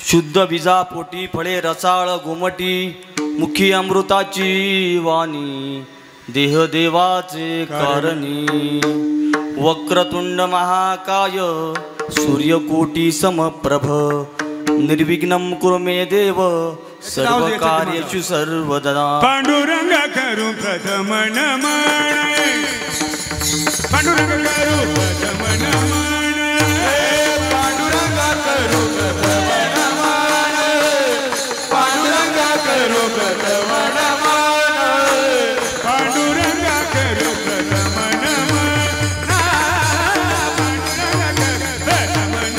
शुद्ध बीजा पोटी फळे रसाळ गोमटी मुखी अमृताची वाणी देह देवाचे कारणी वक्रतुंड महाकाय सूर्यकोटी समप्रभ निर्विघ्नं कुरु मे देव सर्व कार्येषु सर्वदा पांडुरंग करू प्रथम नमन पांडुरंग करू प्रथम नमन पांडुरंग करू प्रथम नमन पांडुरंग करू प्रथम नमन पांडुरंग करू प्रथम नमन पांडुरंग प्रथम नमन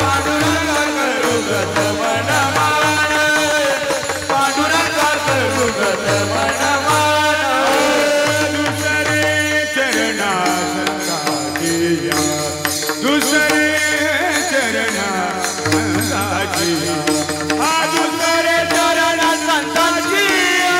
पांडुरंग करू प्रथम नमन पांडुरंग करू प्रथम नमन दुसरे चरणा संताजिया दुसरे चरणा संताजिया दुसरे चरणा संताजिया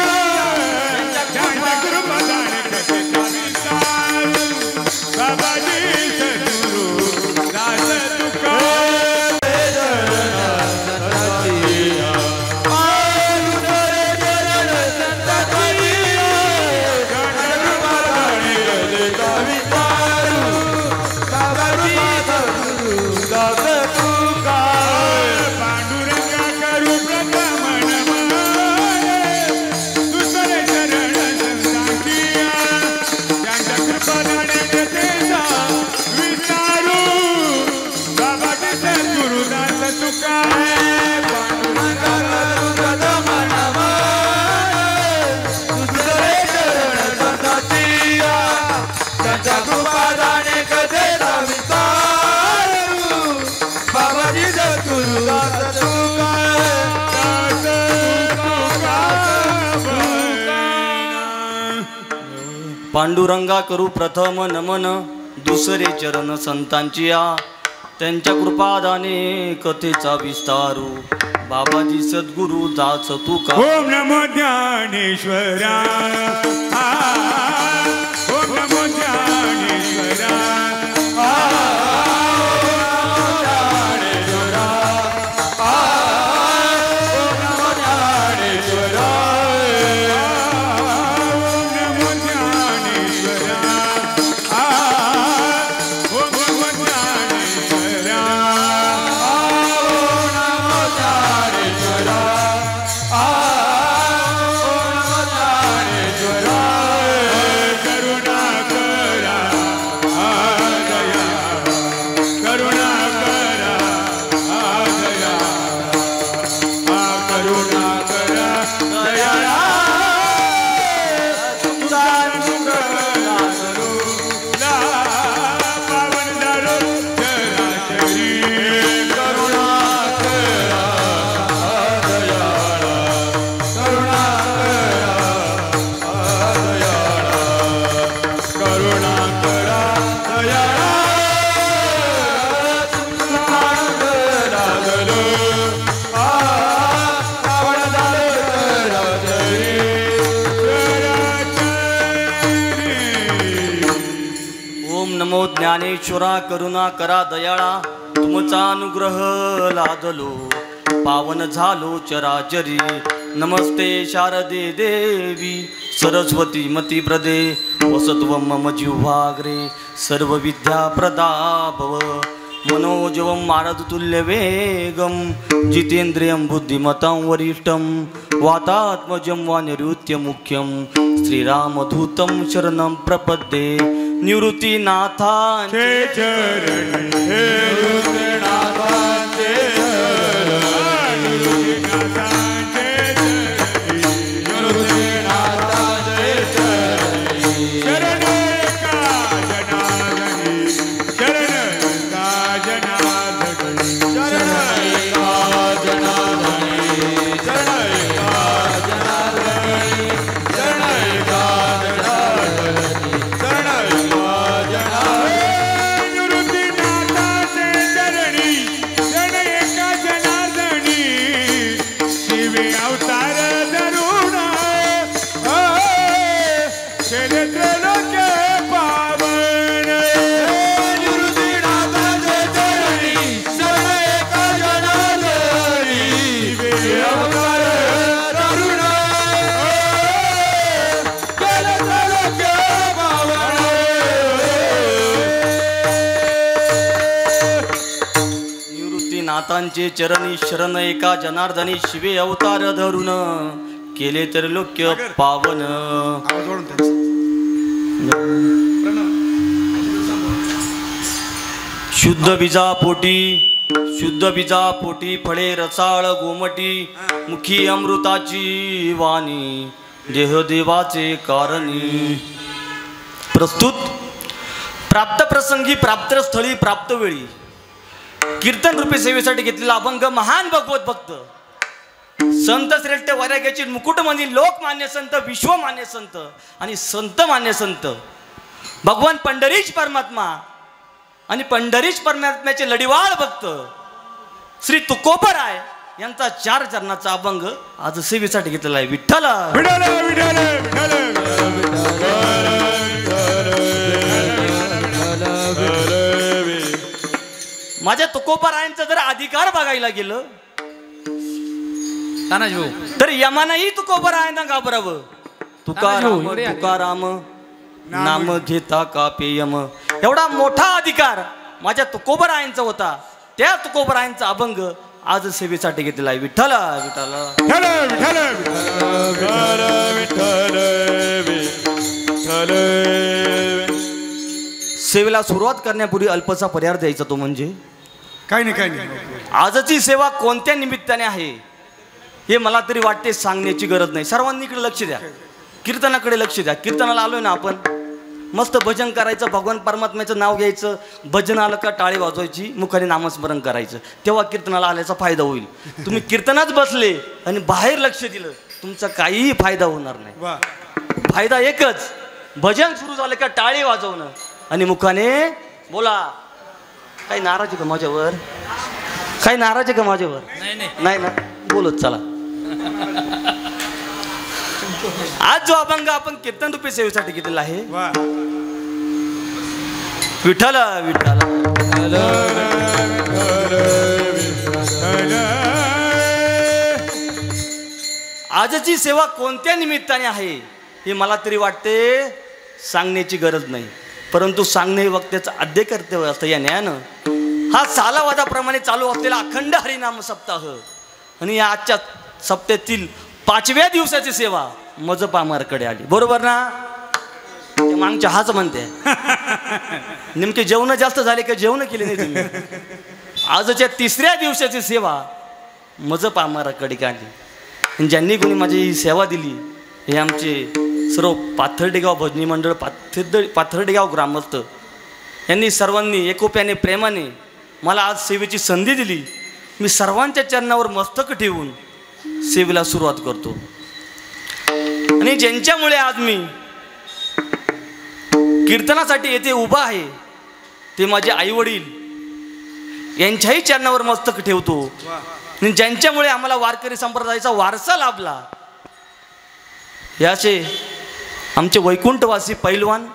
ज्यांच्या कृपादान कथेचा विस्तार बाबाजी सद्गुरु दास तुका पांडुरंगा करू प्रथम नमन दुसरे चरण संतांची या त्यांच्या कृपादाने कथेचा विस्तारू बाबाजी सद्गुरु दास तुका ओम नमो ज्ञानेश्वरा ओम नमो ज्ञानेश्वरा ज्ञानेश्वरा करुणा करा दयाळा तुमचा अनुग्रह लादलो पावन झालो चराचरी नमस्ते शारदे देवी सरस्वती मती प्रदे वसत्व मम जिह्वाग्रे सर्व विद्या प्रदा भव मनोजवं मारदतुल्य वेगं जितेन्द्रियं बुद्धिमतां वरिष्ठं वातात्मजं वा निरुत्य मुख्यं श्रीरामदूतं शरणं प्रपद्ये निवृत्तीनाथांचे चरण निवृत्तीनाथांचे चरण निवृत्तीनाथांचे चरण शरण एका जनार्दनी शरण एका जनार्दनी शरण एका जनार्दनी शरण एका जनार्दनी शरण एका जनार्दनी शरण नाथांचे चरणी शरण एका जनार्दनी शिवे अवतार धरून केले तर लोक्य पावन. शुद्ध बीजा पोटी फळे रसाळ गोमटी मुखी अमृताची वाणी देह देवाचे कारणी. प्रस्तुत प्राप्त प्रसंगी प्राप्त स्थळी प्राप्त वेळी कीर्तन रूपी सेवेसाठी घेतलेला अभंग महान भगवत भक्त संत श्रेष्ठ वैराग्याची मुकुटमणी लोकमान्य संत विश्वमान्य संत आणि संत मान्य संत भगवान पंढरीश परमात्मा आणि पंढरीश परमात्म्याचे लढीवाळ भक्त श्री तुकोबराय यांचा 4 चरणाचा अभंग आज सेवेसाठी घेतलेला आहे. विठ्ठल माझ्या तुकोबरायांचा जर अधिकार बघायला गेलं तर यमानाही तुकोबरायांना घाबरावं. तुकाराम नाम घेता का पेयम एवढा मोठा अधिकार माझ्या तुकोबरायांचा होता. त्या तुकोबरायांचा अभंग आज सेवेसाठी घेतलेला आहे. विठ्ठल सेवेला सुरुवात करण्यापूर्वी अल्पसा पर्याय द्यायचा तो म्हणजे काही नाही. आजची सेवा कोणत्या निमित्ताने आहे हे मला तरी वाटते सांगण्याची गरज नाही. सर्वांनी इकडे लक्ष द्या, कीर्तनाकडे लक्ष द्या. कीर्तनाला आलोय ना आपण, मस्त भजन करायचं, भगवान परमात्म्याचं नाव घ्यायचं, भजन आलं का टाळी वाजवायची, मुखाने नामस्मरण करायचं, तेव्हा कीर्तनाला आल्याचा फायदा होईल. तुम्ही कीर्तनात बसले आणि बाहेर लक्ष दिलं तुमचा काहीही फायदा होणार नाही. फायदा एकच, भजन सुरू झालं का टाळी वाजवणं आणि मुखाने बोला. काही नाराज आहे का माझ्यावर? काही नाराज आहे का माझ्यावर? नाही ना, बोलत चला. आज जो अभंग आपण कीर्तन रूपी सेवेसाठी घेतलेला आहे, विठ्ठल विठ्ठल आजची सेवा कोणत्या निमित्ताने आहे हे मला तरी वाटते सांगण्याची गरज नाही, परंतु सांगणे वक्त्याचं आद्य कर्तव्य असतं. या न्यायानं हा सालावादाप्रमाणे चालू असलेला अखंड हरिनाम सप्ताह आणि या आजच्या सप्त्यातील 5व्या दिवसाची सेवा मज पामारकडे आली. बरोबर ना? मागच्या हाच म्हणते. नेमके जेवण जास्त झाले का जेवण केले नाही तुम्ही? आजच्या 3ऱ्या दिवसाची सेवा मज पामाराकडे आली. ज्यांनी कोणी माझी ही सेवा दिली हे आमचे सर्व पाथर्डेगाव भजनी मंडळ, पाथर्डेगाव ग्रामस्थ यांनी सर्वांनी एकोप्याने प्रेमाने मला आज सेवेची संधी दिली. मी सर्वांच्या चरणावर मस्तक ठेवून सेवेला सुरुवात करतो. आणि ज्यांच्यामुळे आज मी कीर्तनासाठी येथे उभा आहे ते माझे आई वडील यांच्याही चरणावर मस्तक ठेवतो. आणि ज्यांच्यामुळे आम्हाला वारकरी संप्रदायाचा वारसा लाभला याचे आमचे वैकुंठवासी पैलवान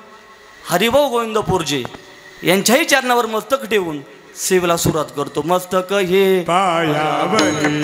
हरिभाऊ गोविंद पोरजे यांच्याही चरणावर मस्तक ठेवून सेवेला सुरुवात करतो. मस्तक हे पायावरी,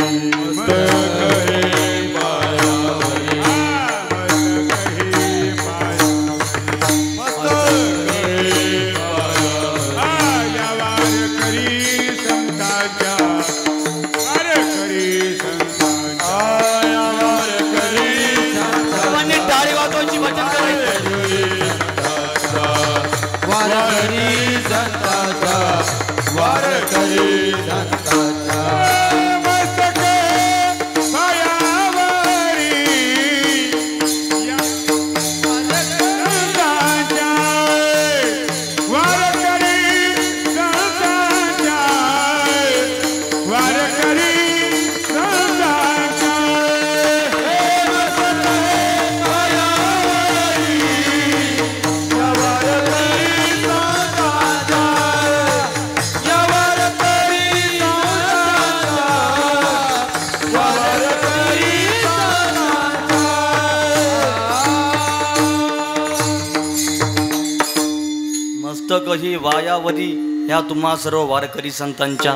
ही वायावरी ह्या तुम्हा सर्व वारकरी संतांच्या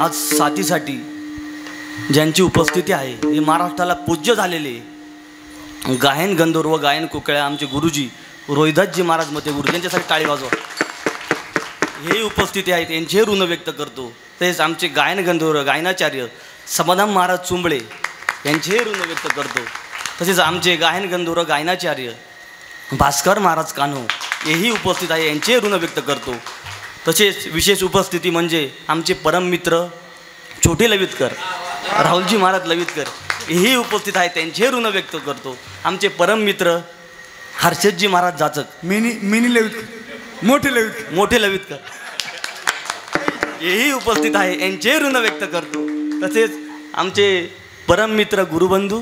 आज साथीसाठी ज्यांची उपस्थिती आहे हे महाराष्ट्राला पूज्य झालेले गायन गंधर्व गायन कुकळ्या आमचे गुरुजी रोहिदासजी महाराज मते गुरु यांच्यासाठी टाळी वाजवा. हे उपस्थिती आहेत यांचे ऋण व्यक्त करतो. तसेच आमचे गायन गंधर्व गायनाचार्य समाधान महाराज चुंबळे यांचेही ऋण व्यक्त करतो. तसेच आमचे गायन गंधर्व गायनाचार्य भास्कर महाराज कान्हो हेही उपस्थित आहे, यांचे ऋण व्यक्त करतो. तसेच विशेष उपस्थिती म्हणजे आमचे परममित्र छोटे लवितकर राहुलजी महाराज लवितकर हेही उपस्थित आहे, त्यांचे ऋण व्यक्त करतो. आमचे परममित्र हर्षदजी महाराज जाचक मिनी लवित मोठे लवितकर हेही उपस्थित आहे, यांचे ऋण व्यक्त करतो. तसेच आमचे परममित्र गुरुबंधू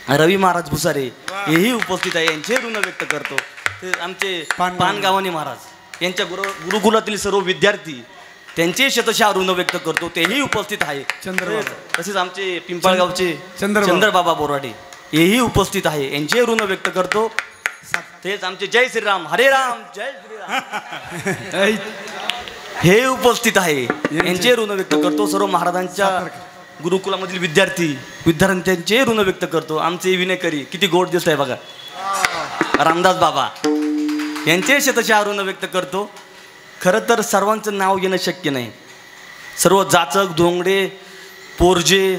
रवी महाराज भुसारे हेही उपस्थित आहे, यांचे ऋण व्यक्त करतो. तसेच आमचे पानगावानी महाराज यांच्या गुरुकुलातील सर्व विद्यार्थी त्यांचे शतशः ऋण व्यक्त करतो, तेही उपस्थित आहे. तसेच आमचे पिंपळगावचे चंद्रबाबा बोराडे हेही उपस्थित आहे, यांचे ऋण व्यक्त करतो. तेच आमचे जय श्रीराम हरे राम जय श्रीराम हे उपस्थित आहे, यांचे ऋण व्यक्त करतो. सर्व महाराजांच्या गुरुकुलामधील विद्यार्थ्यांचे ऋण व्यक्त करतो. आमचे विनेकरी किती गोड दिसत आहे बघा, रामदास बाबा यांचे शतशः ऋण व्यक्त करतो. खरं तर सर्वांचं नाव घेणं शक्य नाही. सर्व जाचक धोंगडे पोरजे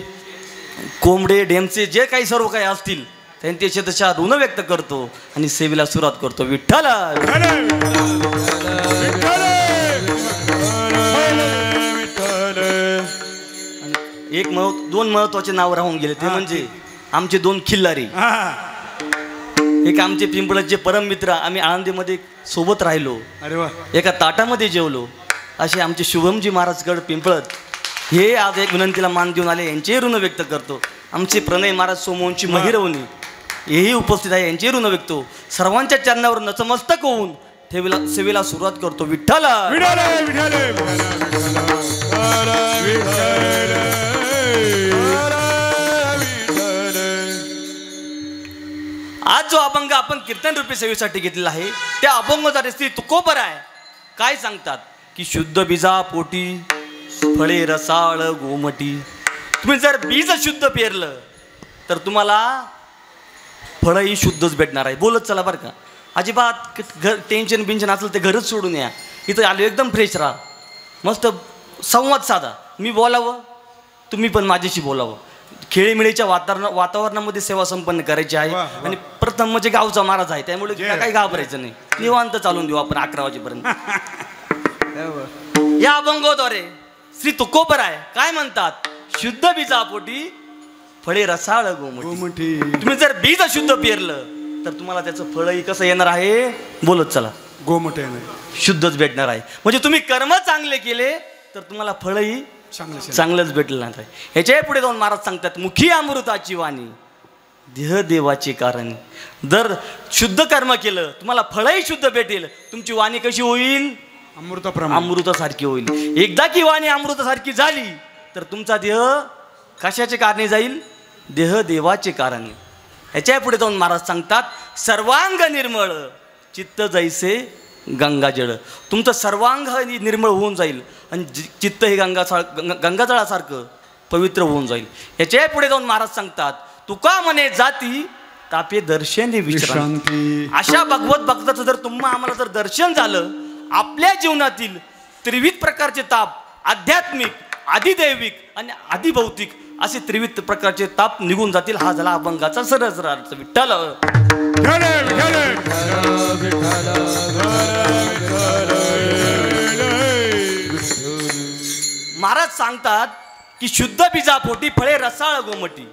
कोंबडे डेमचे जे काही सर्व काही असतील त्यांचे शतशः ऋण व्यक्त करतो आणि सेवेला सुरुवात करतो. विठ्ठल दोन महत्वाचे नाव राहून गेले, ते म्हणजे आमचे दोन खिल्लारी. एक आमचे पिंपळाचे परम मित्र, आम्ही आळंदीमध्ये सोबत राहिलो, अरे वा, एका ताटामध्ये जेवलो, असे आमचे शुभमजी महाराजगड पिंपळत हे आज एक विनंतीला मान देऊन आले, यांचे ऋण व्यक्त करतो. आमचे प्रणय महाराज सोमवंशी महिरवणी हेही उपस्थित आहे, यांचे ऋण व्यक्त. सर्वांच्या चरणावर नतमस्तक होऊन सेवेला सुरुवात करतो. विठ्ठल आज जो अभंग आपण कीर्तन रूपी सेवेसाठी घेतलेला आहे, त्या अभंगाचा श्री तुकोबर आहे. काय सांगतात की शुद्ध बीजा पोटी फळे रसाळ गोमटी. तुम्ही जर बीज शुद्ध पेरलं तर तुम्हाला फळही शुद्धच भेटणार आहे. बोलत चला बरं का, अजिबात घर टेन्शन बिन्शन असेल ते घरच सोडून या. इथं आलो एकदम फ्रेश राहा, मस्त संवाद साधा. मी बोलावं, तुम्ही पण माझ्याशी बोलावं. खेळीमेळीच्या वातावरणामध्ये सेवा संपन्न करायची आहे. आणि प्रथम म्हणजे गावचा महाराज आहे, त्यामुळे काही घाबरायचं नाही, निवांत चालून देऊ आपण 11 वाजेपर्यंत. या अभंगाद्वारे श्री तुकोबर आहे काय म्हणतात, शुद्ध बीजापोटी फळे रसाळ गोमटी. तुम्ही जर बीज शुद्ध पेरलं तर तुम्हाला त्याचं फळही कसं येणार आहे, बोलत चला, गोमट शुद्धच भेटणार आहे. म्हणजे तुम्ही कर्म चांगले केले तर तुम्हाला फळही चांगलंच भेटलं नाही. ह्याच्या पुढे जाऊन महाराज सांगतात, मुखी अमृताची वाणी देह देवाचे कारण. जर शुद्ध कर्म केलं तुम्हाला फळही शुद्ध भेटेल. तुमची वाणी कशी होईल, अमृतासारखी होईल. एकदा की वाणी अमृतासारखी झाली तर तुमचा देह कशाचे कारणे जाईल, देह देवाचे कारण. ह्याच्या पुढे जाऊन महाराज सांगतात, सर्वांग निर्मळ चित्त जैसे गंगाजळ. तुमचं सर्वांग निर्मळ होऊन जाईल आणि चित्त हे गंगाजळासारखं पवित्र होऊन जाईल. ह्याच्या पुढे जाऊन महाराज सांगतात, तुका म्हणे जाती तापे दर्शने विश्रांती. अशा भगवत भक्ताचं जर तुम्हा आम्हाला जर दर्शन झालं, आपल्या जीवनातील त्रिविध प्रकारचे ताप, आध्यात्मिक, आधिदैविक आणि आधिभौतिक असे त्रिविध प्रकारचे ताप निघून जातील. हा झाला अभंगाचा सरळ अर्थ. विठ्ठल महाराज सांगतात की शुद्ध बीजापोटी फळे रसाळ गोमटी.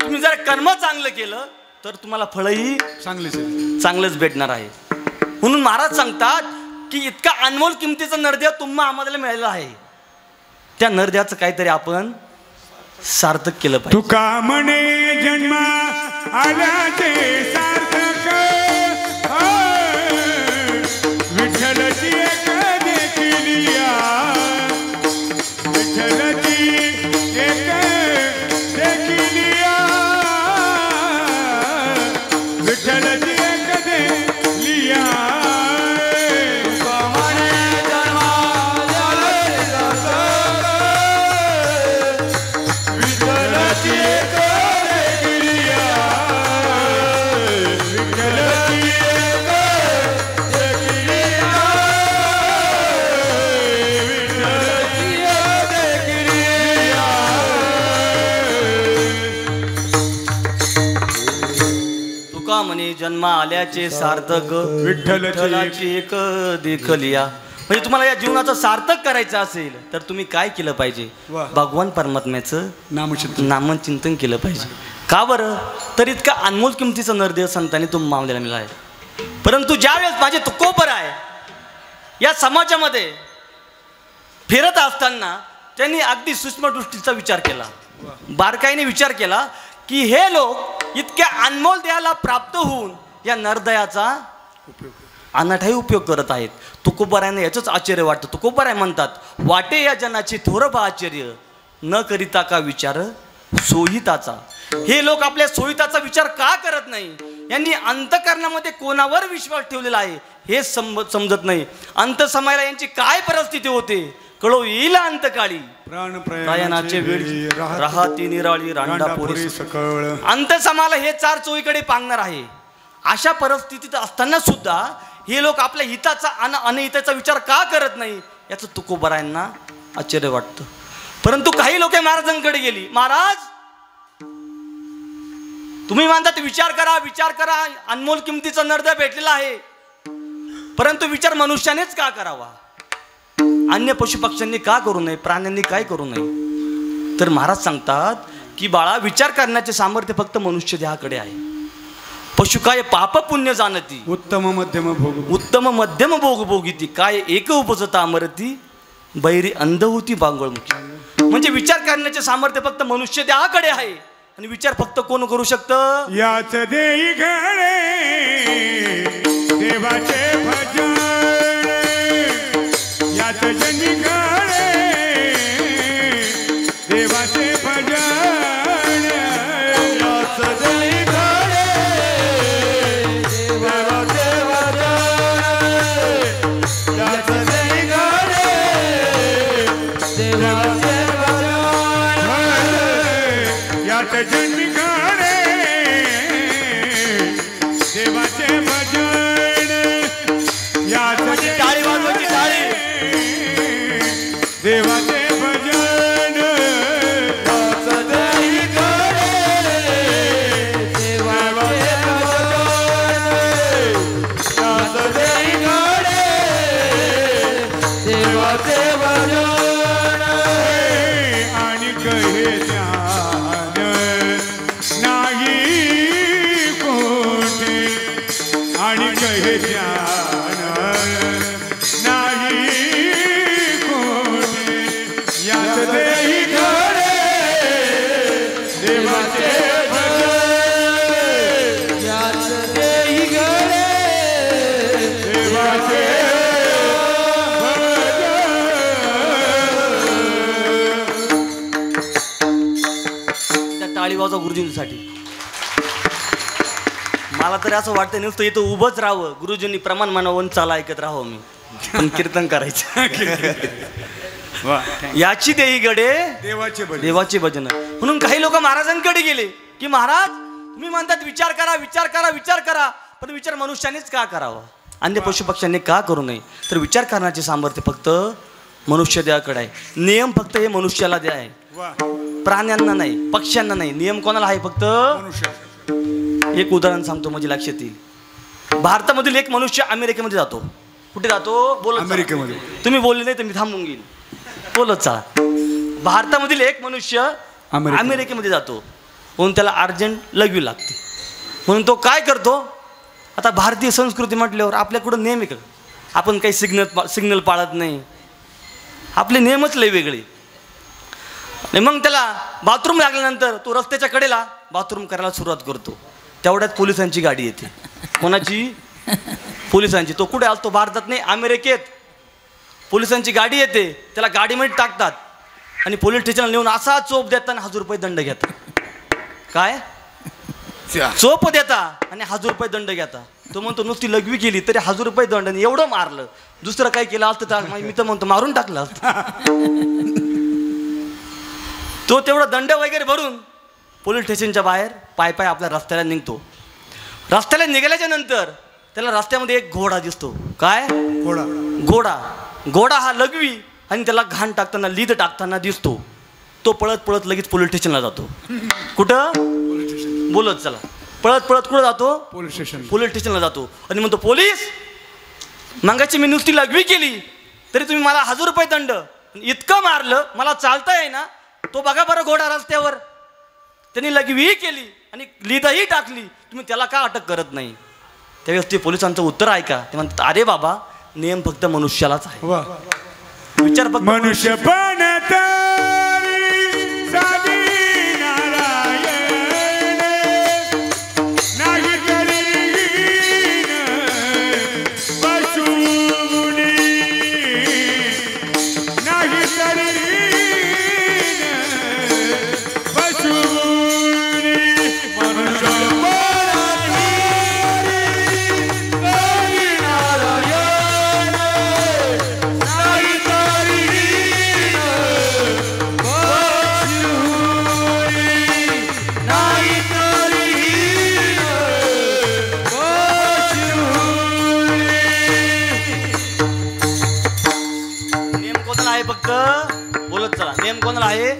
तुम्ही जर कर्म चांगलं केलं तर तुम्हाला फळही चांगलंच भेटणार आहे. म्हणून महाराज सांगतात की इतका अनमोल किमतीचा नरदेव तुम्हा आम्हाला मिळालेला आहे, त्या नरदेवाचं काहीतरी आपण सार्थक केलं पाहिजे. तुका म्हणे जन्म आल्याचे सार्थक, विठ्ठलची एक देखिलिया, विठ्ठलची एक देखिलिया, विठ्ठलची एक देखिलिया. विठ्ठलची जन्म आल्याचे सार्थक विठ्ठलाची एक देखलिया. म्हणजे तुम्हाला या जीवनाचं सार्थक करायचं असेल तर तुम्ही काय केलं पाहिजे? वा. भगवान परमात्म्याचं नामचिंतन. नामचिंतन केलं पाहिजे. का बरं? तर इतका अनमोल किमतीचा नरदेव संतांनी तो मावलेला मिळाला आहे. परंतु ज्यावेळेस माझे तुकोबर आहे या समाजामध्ये फिरत असताना त्यांनी अगदी सूक्ष्म दृष्टीचा विचार केला, बारकाईने विचार केला की हे लोक इतक्या अनमोल देहाला प्राप्त होऊन या नरदयाचा अनाठाही उपयोग करत आहेत. तुकोबारायनं याचंच आश्चर्य वाटतं. तुकोबाराय म्हणतात, वाटे या जनाचे थोरं आश्चर्य न करिता का विचार सोहिताचा. हे लोक आपल्या सोहिताचा विचार का करत नाही? यांनी अंतकरणामध्ये कोणावर विश्वास ठेवलेला आहे हे समजत नाही. अंतसमयाला यांची काय परिस्थिती होते कळो येईल अंतकाळी. प्रायणाचे वेळी राहती निराळी रांडापुरी सकळ. अंतसमाला हे चार चोहीकडे पांगणार आहे. अशा परिस्थितीत असताना सुद्धा हे लोक आपल्या हिताचा आणि अनहिताचा विचार का करत नाही याचं तुकोबारायांना आश्चर्य वाटतं. परंतु काही लोक महाराजांकडे गेली. महाराज, तुम्ही म्हणतात विचार करा विचार करा, अनमोल किमतीचा नरदेव भेटलेला आहे, परंतु विचार मनुष्यानेच का करावा? अन्य पशुपक्ष्यांनी का करू नये? प्राण्यांनी काय करू नये? तर महाराज सांगतात की बाळा, विचार करण्याचे सामर्थ्य फक्त मनुष्य देहाकडे आहे. पशु काय पाप पुण्य जाणती, उत्तम मध्यम भोग. उत्तम मध्यम भोग भोगिती, काय एक उपजता अमरती, बैरी अंध होती बांगळमुखी. म्हणजे विचार करण्याचे सामर्थ्य फक्त मनुष्य देहाकडे आहे आणि विचार फक्त कोण करू शकतं? याच देई घडे देवाचे भजन, याच जनी घडे देवाचे भजन, याच देई घडे देवाचे भजन, याच देई घडे देवाचे भजन, याच जनी घडे देवाचे भजन, याच टाळी वाजवायची, टाळी. देवाचे भजन, याच देई घडे देवाचे भजन, याच देई घडे देवाचे भजन. आणि कहे ज्ञान नाही कोठे, आणि कहे ज्ञान नाही कोठे, याच देई घडे देवाचे भजन, याच देई घडे देवाचे त्या टाळी वाजवा गुरुजींसाठी. मला तरी असं वाटतं नुसतं इथं उभंच राहावं, गुरुजींनी प्रमाण म्हणावं, चाला ऐकत राहावं मी, पण कीर्तन करायचं. याची देई गडे देवाचे भजन. देवाचे भजन. म्हणून काही लोक महाराजांकडे गेले की महाराज, तुम्ही म्हणतात विचार करा विचार करा विचार करा, पण विचार मनुष्यानेच का करावा? अन्य पशुपक्ष्यांनी का करू नये? तर विचार करण्याचे सामर्थ्य फक्त मनुष्य देहाकडे आहे. नियम फक्त हे मनुष्याला द्या आहे, प्राण्यांना नाही, पक्ष्यांना नाही. नियम कोणाला आहे? फक्त मनुष्य. एक उदाहरण सांगतो म्हणजे लक्षात येईल. भारतामधील एक मनुष्य अमेरिकेमध्ये जातो. कुठे जातो? बोलत चला. अमेरिकेमध्ये. तुम्ही बोलले नाही तर मी थांबून घेईन, बोलत चला. भारतामधील एक मनुष्य अमेरिकेमध्ये जातो, म्हणून त्याला अर्जंट लघवी लागते. म्हणून तो काय करतो? आता भारतीय संस्कृती म्हटल्यावर आपल्याकडं नियम आहे का? आपण काही सिग्नल पाळत नाही, आपले नियमच लय वेगळे. आणि मग त्याला बाथरूम लागल्यानंतर तो रस्त्याच्या कडेला बाथरूम करायला सुरुवात करतो. तेवढ्यात पोलिसांची गाडी येते. कोणाची? पोलिसांची. तो कुठे आलतो? भारतात नाही, अमेरिकेत. पोलिसांची गाडी येते, त्याला गाडीमध्ये टाकतात आणि पोलीस स्टेशनला नेऊन असा चोप देतात आणि 1000 रुपये दंड घेतात. काय? चोप देता आणि 1000 रुपये दंड घेता. तो म्हणतो नुसती लघवी केली तरी 1000 रुपये दंड, आणि एवढं मारलं, दुसरं काय केलं असतं तर मी तर म्हणतो मारून टाकलं असतं. तो तेवढा दंड वगैरे भरून पोलीस स्टेशनच्या बाहेर पाय पाय आपल्या रस्त्याला निघतो. रस्त्याला निघाल्याच्या नंतर त्याला रस्त्यामध्ये एक घोडा दिसतो. काय? घोडा. घोडा. घोडा हा लघवी आणि त्याला घाण टाकताना, लीद टाकताना दिसतो. तो पळत पळत लगेच पोलीस स्टेशनला जातो. कुठं? बोलत चला. पळत पळत कुठं जातो? पोलीस स्टेशनला जातो आणि म्हणतो, पोलीस मंगाची मी नुसती लघवी केली तरी तुम्ही मला 1000 रुपये दंड, इतकं मारलं मला चालता येईना, तो बघा बरं घोडा रस्त्यावर, त्यांनी लघवीही केली आणि लिदाही टाकली, तुम्ही त्याला का अटक करत नाही? त्यावेळेस ते पोलिसांचं उत्तर ऐका. ते म्हणतात, अरे बाबा, नियम फक्त मनुष्यालाच आहे. विचार फक्त मनुष्य पण साधी नारायण नाही पशुनी नाही पशुनी मनुष्य फक्त बोलत चला. नियम कोणाला आहे?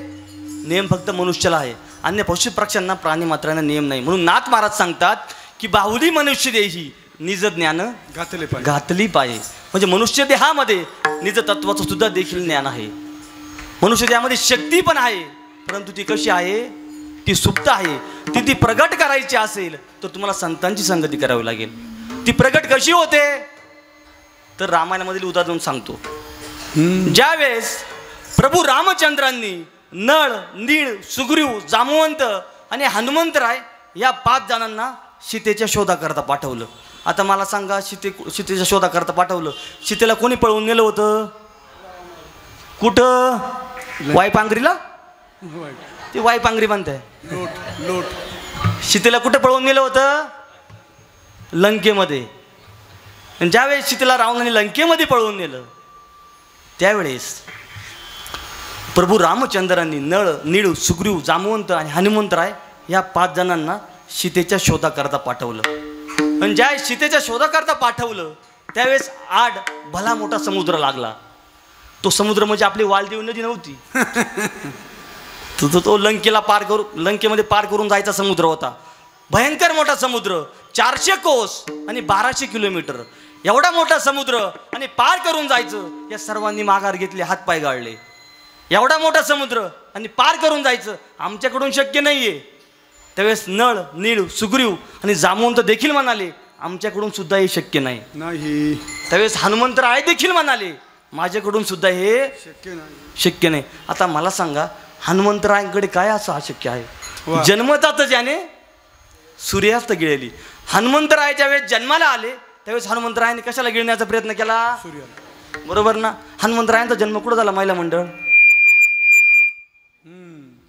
नियम फक्त मनुष्याला आहे. अन्य पशु पक्ष्यांना प्राणी मात्रांना नियम नाही. म्हणून नाथ महाराज सांगतात की बाहुली मनुष्य देही निज ज्ञान घातली पाहिजे. म्हणजे मनुष्य देहामध्ये निज तत्वाचं सुद्धा देखील ज्ञान आहे. मनुष्य देहामध्ये शक्ती पण आहे, परंतु ती कशी आहे? ती सुप्त आहे. ती प्रगट करायची असेल तर तुम्हाला संतांची संगती करावी लागेल. ती प्रगट कशी होते तर रामायणामधील उदाहरण सांगतो. ज्यावेळेस प्रभू रामचंद्रांनी नळ, नीळ, सुग्रीव, जामवंत आणि हनुमंतराय या 5 जणांना सीतेच्या शोधाकरता पाठवलं. आता मला सांगा, सीतेच्या शोधाकरता पाठवलं, सीतेला कोणी पळवून नेलं होतं? कुठं? वायपांगरीला. ती वायपांगरी म्हणते. सीतेला कुठं पळवून नेलं होतं? लंकेमध्ये. आणि ज्यावेळेस सीतेला रावणाने लंकेमध्ये पळवून नेलं त्यावेळेस प्रभू रामचंद्रांनी नळ, नीळ, सुग्रीव, जामवंत आणि हनुमंतराय या 5 जणांना सीतेच्या शोधाकरता पाठवलं. आणि ज्या सीतेच्या शोधाकरता पाठवलं त्यावेळेस आड भला मोठा समुद्र लागला. तो समुद्र म्हणजे आपली वालदेव नदी नव्हती. तो लंकेला पार करून, लंकेमध्ये पार करून जायचा समुद्र होता. भयंकर मोठा समुद्र, 400 कोस आणि 1200 किलोमीटर एवढा मोठा समुद्र आणि पार करून जायचं. या सर्वांनी माघार घेतले, हातपाय गाळले. एवढा मोठा समुद्र आणि पार करून जायचं आमच्याकडून शक्य नाहीये. त्यावेळेस नळ, नीळ, सुग्रीव आणि जामवंत देखील म्हणाले, आमच्याकडून सुद्धा हे शक्य नाही. त्यावेळेस हनुमंतराय देखील म्हणाले, माझ्याकडून सुद्धा हे शक्य नाही. आता मला सांगा, हनुमंतरायांकडे काय असं अशक्य आहे? जन्मतात ज्याने सूर्यास्त गिळली. हनुमंतरायाच्या वेळेस जन्माला आले त्यावेळेस हनुमंतरायाने कशाला गिळण्याचा प्रयत्न केला? बरोबर ना? हनुमंतरायांचा जन्म कुठं झाला? महिला मंडळ.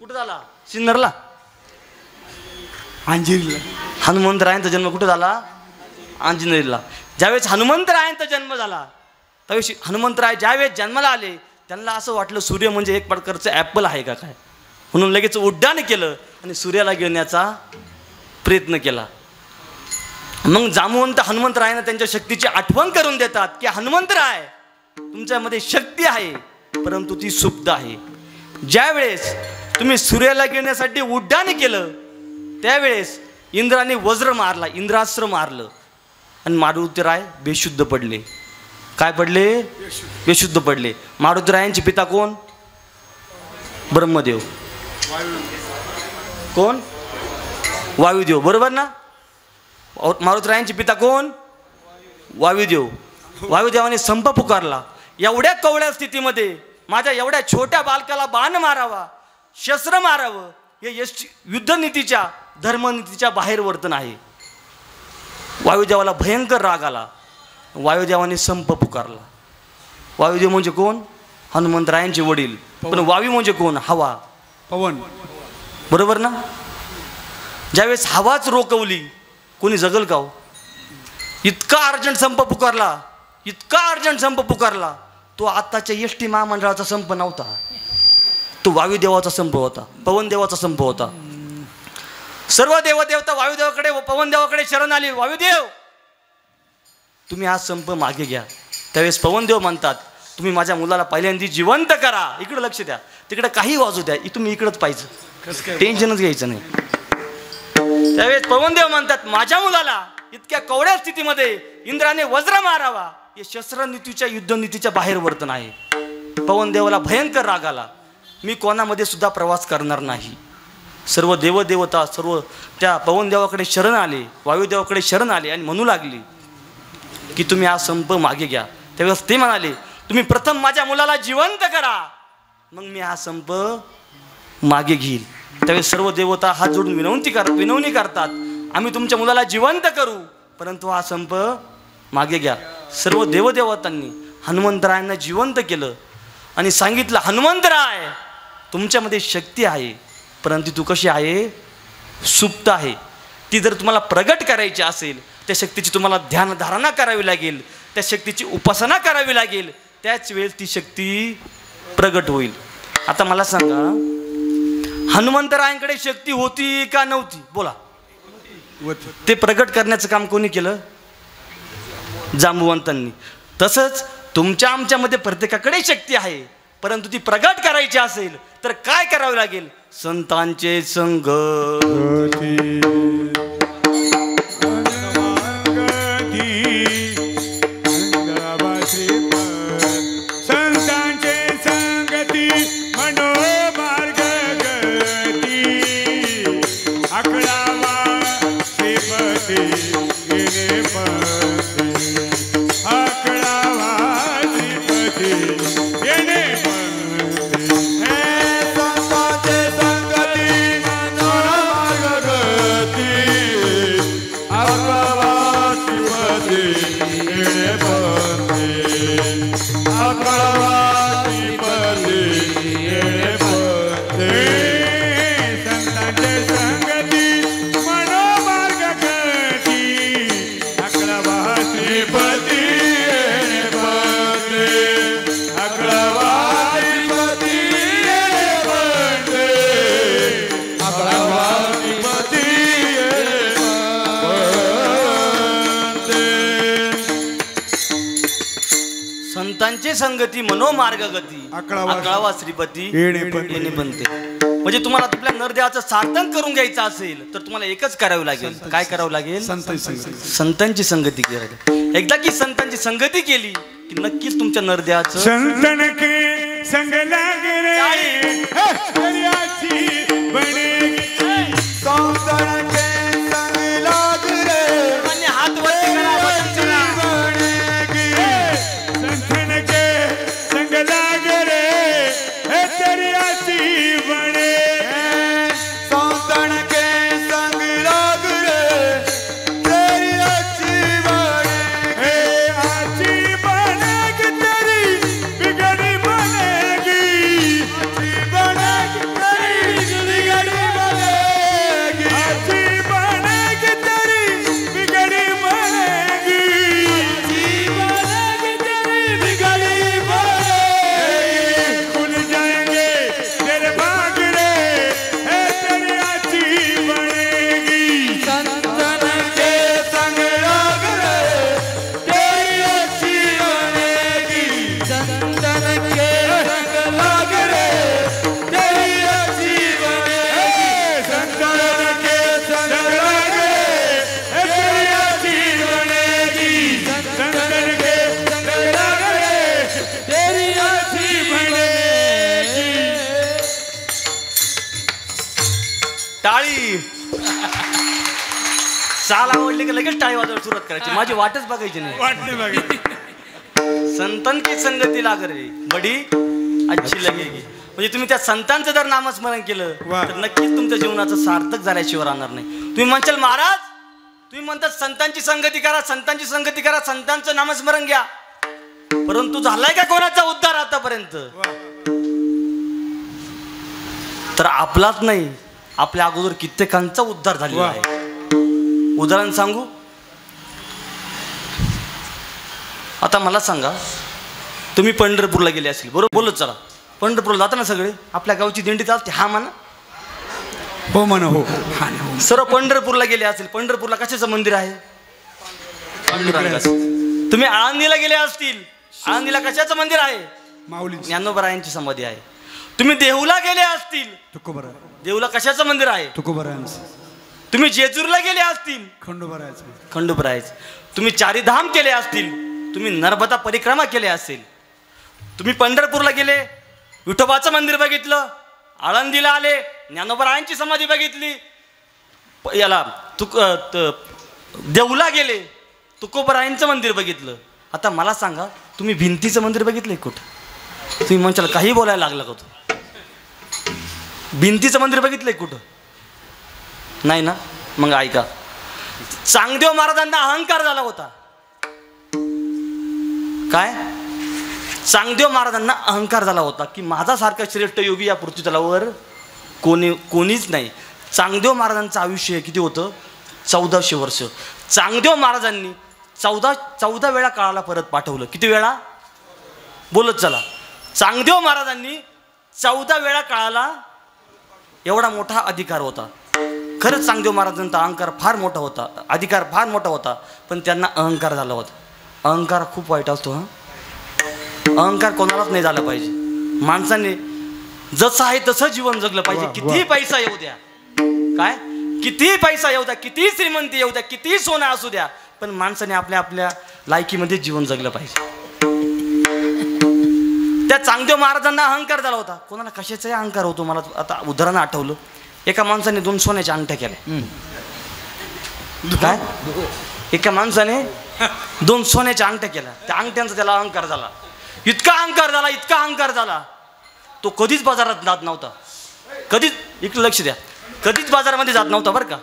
कुठं झाला? सिन्नरला, अंजिरीला. हनुमंतरायांचा जन्म कुठं झाला? अंजनेरीला. ज्यावेळेस हनुमंतरायांचा जन्म झाला त्यावेळेस हनुमंतराय ज्यावेळेस जन्माला आले त्यांना असं वाटलं सूर्य म्हणजे एक प्रकारचं ॲपल आहे का काय, म्हणून लगेच उड्डाण केलं आणि सूर्याला गिळण्याचा प्रयत्न केला. मग जामवंत हनुमंतरायांना त्यांच्या शक्तीची आठवण करून देतात की हनुमंतराय, तुमच्यामध्ये शक्ती आहे परंतु ती सुप्त आहे. ज्यावेळेस तुम्ही सूर्याला गिळण्यासाठी उड्डाण केलं त्यावेळेस इंद्राने वज्र मारला, इंद्रास्त्र मारलं आणि मारुतीराय बेशुद्ध पडले. काय पडले? बेशुद्ध पडले. मारुतीरायांचे पिता कोण? ब्रह्मदेव. कोण? वायुदेव. बरोबर ना? मारुतीरायांचे पिता कोण? वायुदेव. वायुदेवाने संप पुकारला. एवढ्या कवड्या स्थितीमध्ये माझ्या एवढ्या छोट्या बालकाला बाण मारावा, शस्त्र मारावं, हे युद्धनीतीच्या, धर्मनीतीच्या बाहेर वर्तन आहे. वायुदेवाला भयंकर राग आला. वायुदेवाने संप पुकारला. वायुदेव म्हणजे कोण? हनुमंतरायांचे वडील. पण वायू म्हणजे कोण? हवा, पवन. बरोबर ना? ज्यावेळेस हवाच रोखवली कोणी जगल का हो? इतका अर्जंट संप पुकारला, इतका अर्जंट संप पुकारला. तो आत्ताच्या एसटी महामंडळाचा संप नव्हता, तो वायुदेवाचा संप होता, पवनदेवाचा संप होता. सर्व देवदेवता वायुदेवाकडे, पवनदेवाकडे शरण आली. वायुदेव, तुम्ही हा संप मागे घ्या. त्यावेळेस पवनदेव म्हणतात, तुम्ही माझ्या मुलाला पहिल्यांदा जिवंत करा. इकडे लक्ष द्या, तिकडे काही वाजू द्या, तुम्ही इकडंच पाहिजे, टेन्शनच घ्यायचं नाही. त्यावेळेस पवनदेव म्हणतात माझ्या मुलाला इतक्या कवड्या स्थितीमध्ये इंद्राने वज्र मारावा हे शस्त्रनीतीच्या युद्धनीतीच्या बाहेर वर्तन आहे. पवनदेवाला भयंकर राग आला. मी कोणामध्ये सुद्धा प्रवास करणार नाही. सर्व देवदेवता सर्व त्या पवनदेवाकडे शरण आले, वायुदेवाकडे शरण आले आणि म्हणू लागली की तुम्ही हा संप मागे घ्या. त्यावेळेस ते म्हणाले तुम्ही प्रथम माझ्या मुलाला जिवंत करा, मग मी हा संप मागे घेईल. त्यावेळेस सर्व देवता हात जोडून विनवणी करतात आम्ही तुमच्या मुलाला जिवंत करू, परंतु हा संप मागे घ्या. सर्व देवदेवतांनी हनुमंतरायांना जिवंत केलं आणि सांगितलं हनुमंतराय तुमच्यामध्ये शक्ती आहे, परंतु तू कशी आहे, सुप्त आहे. ती जर तुम्हाला प्रगट करायची असेल त्या शक्तीची तुम्हाला ध्यानधारणा करावी लागेल, त्या शक्तीची उपासना करावी लागेल, त्याच वेळेस ती शक्ती प्रगट होईल. आता मला सांगा हनुमंतरायांकडे शक्ती होती का नव्हती? बोला. ते प्रगट करण्याचं काम कोणी केलं? जांबुवंतांनी. तसंच तुमच्या आमच्यामध्ये प्रत्येकाकडे शक्ती आहे, परंतु ती प्रगट करायची असेल तर काय करावे लागेल? संतांचे संग संतांचे संगती मनोमार्ग गती अकळावा श्रीपती येणे बनते. म्हणजे तुम्हाला आपल्या नरदेवाचं सार्थन करून घ्यायचं असेल तर तुम्हाला एकच करावं लागेल. काय करावं लागेल? संतांची संगती करायला. एकदा की संतांची संगती केली की नक्कीच तुमच्या नरदेवाचं संतन के संग लागे रे हरियाची बनेगी संतन के संग लाग रे आणि हात वरती करा वचन संतन के संग लाग रे हरियाची बने संतन के संग लाग रे हरियाची बने आची बनेगी तेरी बिगड़ी बनेगी आची बनेगी तेरी बिगड़ी बनेगी आची बनेगी तेरी बिगड़ी बनेगी आची बनेगी तेरी बिगड़ी बनेगी खुल जाएंगे तेरे भाग रे है तेरी आची बनेगी संतन के संग लाग रे तेरी आची बनेगी संतन के संग लाग रे तेरी आची बनेगी संतन के संग लाग रे तेरी आची बनेगी संतन के संग लाग रे तेरी आची बनेगी. टाळी. चाल आवडली की लगेच टाळी वाजवायला सुरुवात करायची. माझी वाटच बघायची नाही. वाटणे बघा संतन की संगती लाग रे बडी अच्छी लगेगी. म्हणजे तुम्ही त्या संतांचं जर नामस्मरण केलं वा. तर नक्कीच तुमच्या जीवनाचं सार्थक झाल्याशिवाय राहणार नाही. तुम्ही म्हणशाल महाराज तुम्ही म्हणतात संतांची संगती करा, संतांची संगती करा, संतांचं नामस्मरण घ्या, परंतु झालाय का कोणाचा उद्धार आतापर्यंत? तर आपलाच नाही आपल्या अगोदर कित्येकांचा उद्धार झालेला वा. आहे. उदाहरण सांगू. आता मला सांगा तुम्ही पंढरपूरला गेले असेल बरोबर? बोलत चला. पंढरपूरला जाता ना सगळे? आपल्या गावची दिंडी चालते हा म्हणा. हो म्हणा हो सर्व पंढरपूरला गेले असेल. पंढरपूरला कशाचं मंदिर आहे? पांडुरंगाचं. तुम्ही आळंदीला गेले असतील. आळंदीला कशाचं मंदिर आहे? माऊली ज्ञानोबरायांची समाधी आहे. तुम्ही देहूला गेले असतील. तुकोबरा देहूला कशाचं मंदिर आहे? तुकोबरांचं तुम्ही जेजूरला गेले असतील, खंडोबा राहायचं. खंडोबरायच. तुम्ही चारीधाम केले असतील, तुम्ही नर्मदा परिक्रमा केले असेल, तुम्ही पंढरपूरला गेले, विठोबाचं मंदिर बघितलं, आळंदीला आले, ज्ञानोबरायांची समाधी बघितली, याला देऊला गेले, तुकोबरायांचं मंदिर बघितलं. आता मला सांगा, तुम्ही भिंतीचं मंदिर बघितलंय कुठं? तुम्ही म्हणशाल काही बोलायला लागला का तू? भिंतीचं मंदिर बघितलंय कुठं? नाही ना. मग ऐका, चांगदेव महाराजांना अहंकार झाला होता. काय? चांगदेव महाराजांना अहंकार झाला होता की माझ्यासारखा श्रेष्ठ योगी या पृथ्वीतलावर कोणीच नाही. चांगदेव महाराजांचं आयुष्य किती होतं? 1400 वर्ष. चांगदेव महाराजांनी 14 वेळा काळाला परत पाठवलं. किती वेळा? बोलत चला. चांगदेव महाराजांनी 14 वेळा काळाला, एवढा मोठा अधिकार होता. खरंच चांगदेव महाराजांचा अहंकार फार मोठा होता, अधिकार फार मोठा होता, पण त्यांना अहंकार झाला होता. अहंकार खूप वाईट असतो. अहंकार कोणालाच नाही झाला पाहिजे. माणसाने जसं आहे तसं जीवन जगलं पाहिजे. कितीही पैसा येऊ द्या, काय कितीही पैसा येऊ द्या, कितीही श्रीमंती येऊ द्या, कितीही सोनं असू द्या, पण माणसाने आपल्या आपल्या लायकीमध्ये जीवन जगलं पाहिजे. त्या चांगदेव महाराजांना अहंकार झाला होता. कोणाला कशाचाही अहंकार होतो. मला आता उदाहरण आठवलं. एका माणसाने 2 सोन्याच्या अंगठ्या केल्या. काय? एका माणसाने 2 सोन्याच्या अंगठ्या केल्या. त्या अंगठ्यांचा त्याला अहंकार झाला. इतका अहंकार झाला, इतका अहंकार झाला, तो कधीच बाजारात जात नव्हता. कधीच, इकडे लक्ष द्या, कधीच बाजारामध्ये जात नव्हता बरं का.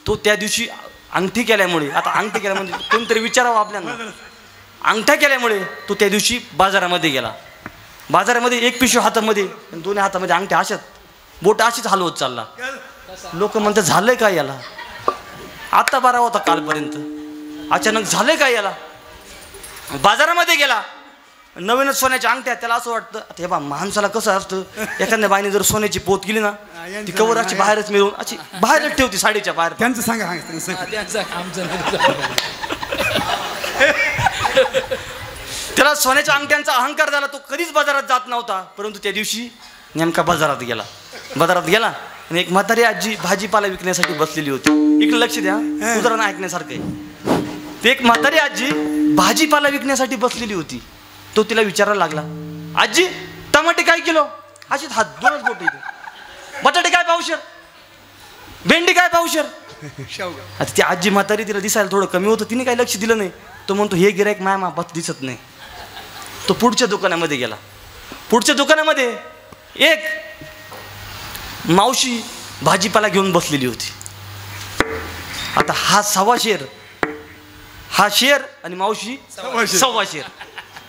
तो त्या दिवशी अंगठी केल्यामुळे, आता अंगठी केल्यामुळे कोणतरी विचारावं आपल्याला, अंगठ्या केल्यामुळे तो त्या दिवशी बाजारामध्ये गेला. बाजारामध्ये एक पिशवी हातामध्ये, दोन्ही हातामध्ये अंगठ्या, अशात बोट अशीच हलवत चालला. लोक म्हणतात झालंय काय याला? आता बरा होता कालपर्यंत, अचानक झालंय काय याला? बाजारामध्ये गेला, नवीनच सोन्याच्या अंगठ्या. त्याला असं वाटतं, आता हे बा माणसाला कसं असतं, एखाद्या बाईने जर सोन्याची पोत केली ना, ती कवर अशी बाहेरच मिळवून अशी बाहेरच ठेवती, साडीच्या बाहेर. त्यांचं सांगा. त्याला सोन्याच्या अंगठ्यांचा अहंकार झाला. तो कधीच बाजारात जात नव्हता, परंतु त्या दिवशी नेमका बाजारात गेला. बाजारात गेला आणि एक म्हातारी आजी भाजीपाला विकण्यासाठी बसलेली होती. इकडे लक्ष द्या, उदाहरण ऐकण्यासारखं आहे. ते एक म्हातारी आजी भाजीपाला विकण्यासाठी बसलेली होती. तो तिला विचारायला लागला, आजी टमाटे काय किलो? अशीच हात 2च बोट इथे. बटाटे काय पावशेर? भेंडी काय पावशेर? आता ती आजी म्हातारी, तिला दिसायला थोडं कमी होतं, तिने काही लक्ष दिलं नाही. तो म्हणतो हे गिरायक माया मापात दिसत नाही. तो पुढच्या दुकानामध्ये गेला. पुढच्या दुकानामध्ये एक मावशी भाजीपाला घेऊन बसलेली होती. आता हा 1.25 शेर, हा शेर आणि मावशी 1.25 शेर.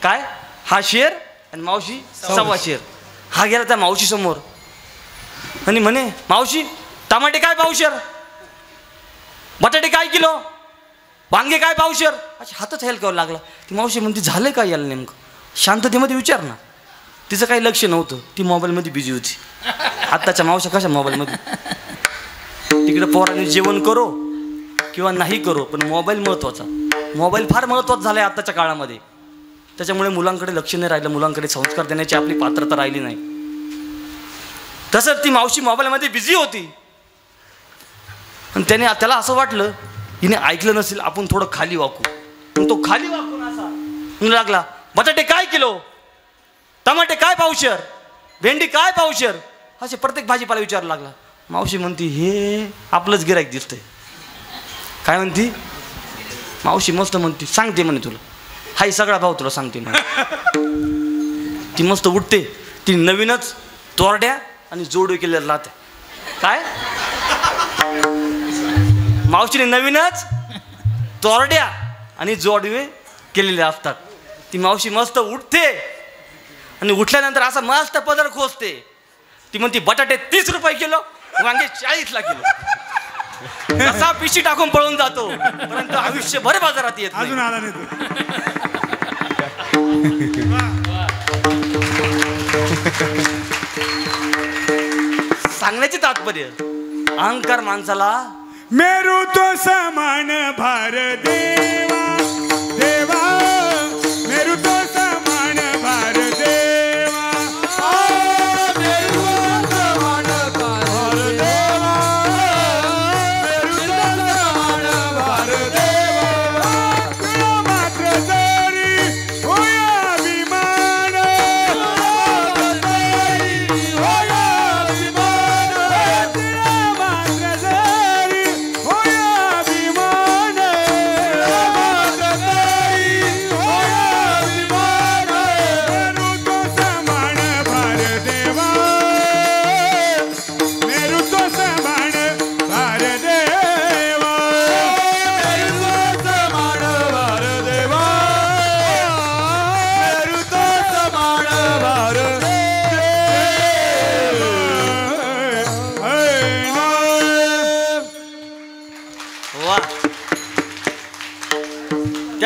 काय? हा शेर आणि मावशी 1.25 शेर. हा गेला त्या मावशी समोर आणि म्हणे, मावशी टमाटे काय पावशेर? बटाटे काय किलो? वांगे काय पावशेर? अच्छा, हातच हेलकावं लागला. ती मावशी म्हणते झालं काय याला नेमकं? शांततेमध्ये विचार ना. तिचं काही लक्ष नव्हतं, ती मोबाईलमध्ये बिझी होती. आत्ताच्या मावशा कशा मोबाईलमध्ये, तिकडे पोरांनी जेवण करो किंवा नाही करो, पण मोबाईल महत्त्वाचा. मोबाईल फार महत्त्वाचा झाला आहे आत्ताच्या काळामध्ये. त्याच्यामुळे मुलांकडे लक्ष नाही राहिलं, मुलांकडे संस्कार देण्याची आपली पात्रता राहिली नाही. तसंच ती मावशी मोबाईलमध्ये बिझी होती आणि त्याला असं वाटलं हिने ऐकलं नसेल, आपण थोडं खाली वाकू. मग तो खाली वाकून असा म्हणू लागला, बटाटे काय किलो? टमाटे काय पावशेर? भेंडी काय पावशेर? असे प्रत्येक भाजीपाला विचारायला लागला. मावशी म्हणती हे आपलंच गिराईक दिसतंय. काय म्हणती मावशी? मस्त म्हणती, सांगते म्हणे तुला, हाय सगळा भाव तुला सांगते म्हणे. ती मस्त उठते, ती नवीनच तोरड्या आणि जोडवे केलेल्या लात्या. काय? मावशीने नवीनच तोरड्या आणि जोडवे केलेले असतात. ती मावशी मस्त उठते आणि उठल्यानंतर असा मस्त पदर खोचते. ती म्हणते बटाटे 30 रुपये किलो, वांगे 40ला किलो. असा पिशी टाकून पळून जातो, परंतु आयुष्यभर बाजारात येत अजून आला नाही तो. सांगण्याचे तात्पर्य, अहंकार माणसाला मेरू तो समान भार देवा देवा, मेरू तो समान भार देवा. मेरू तो समान भार देवा,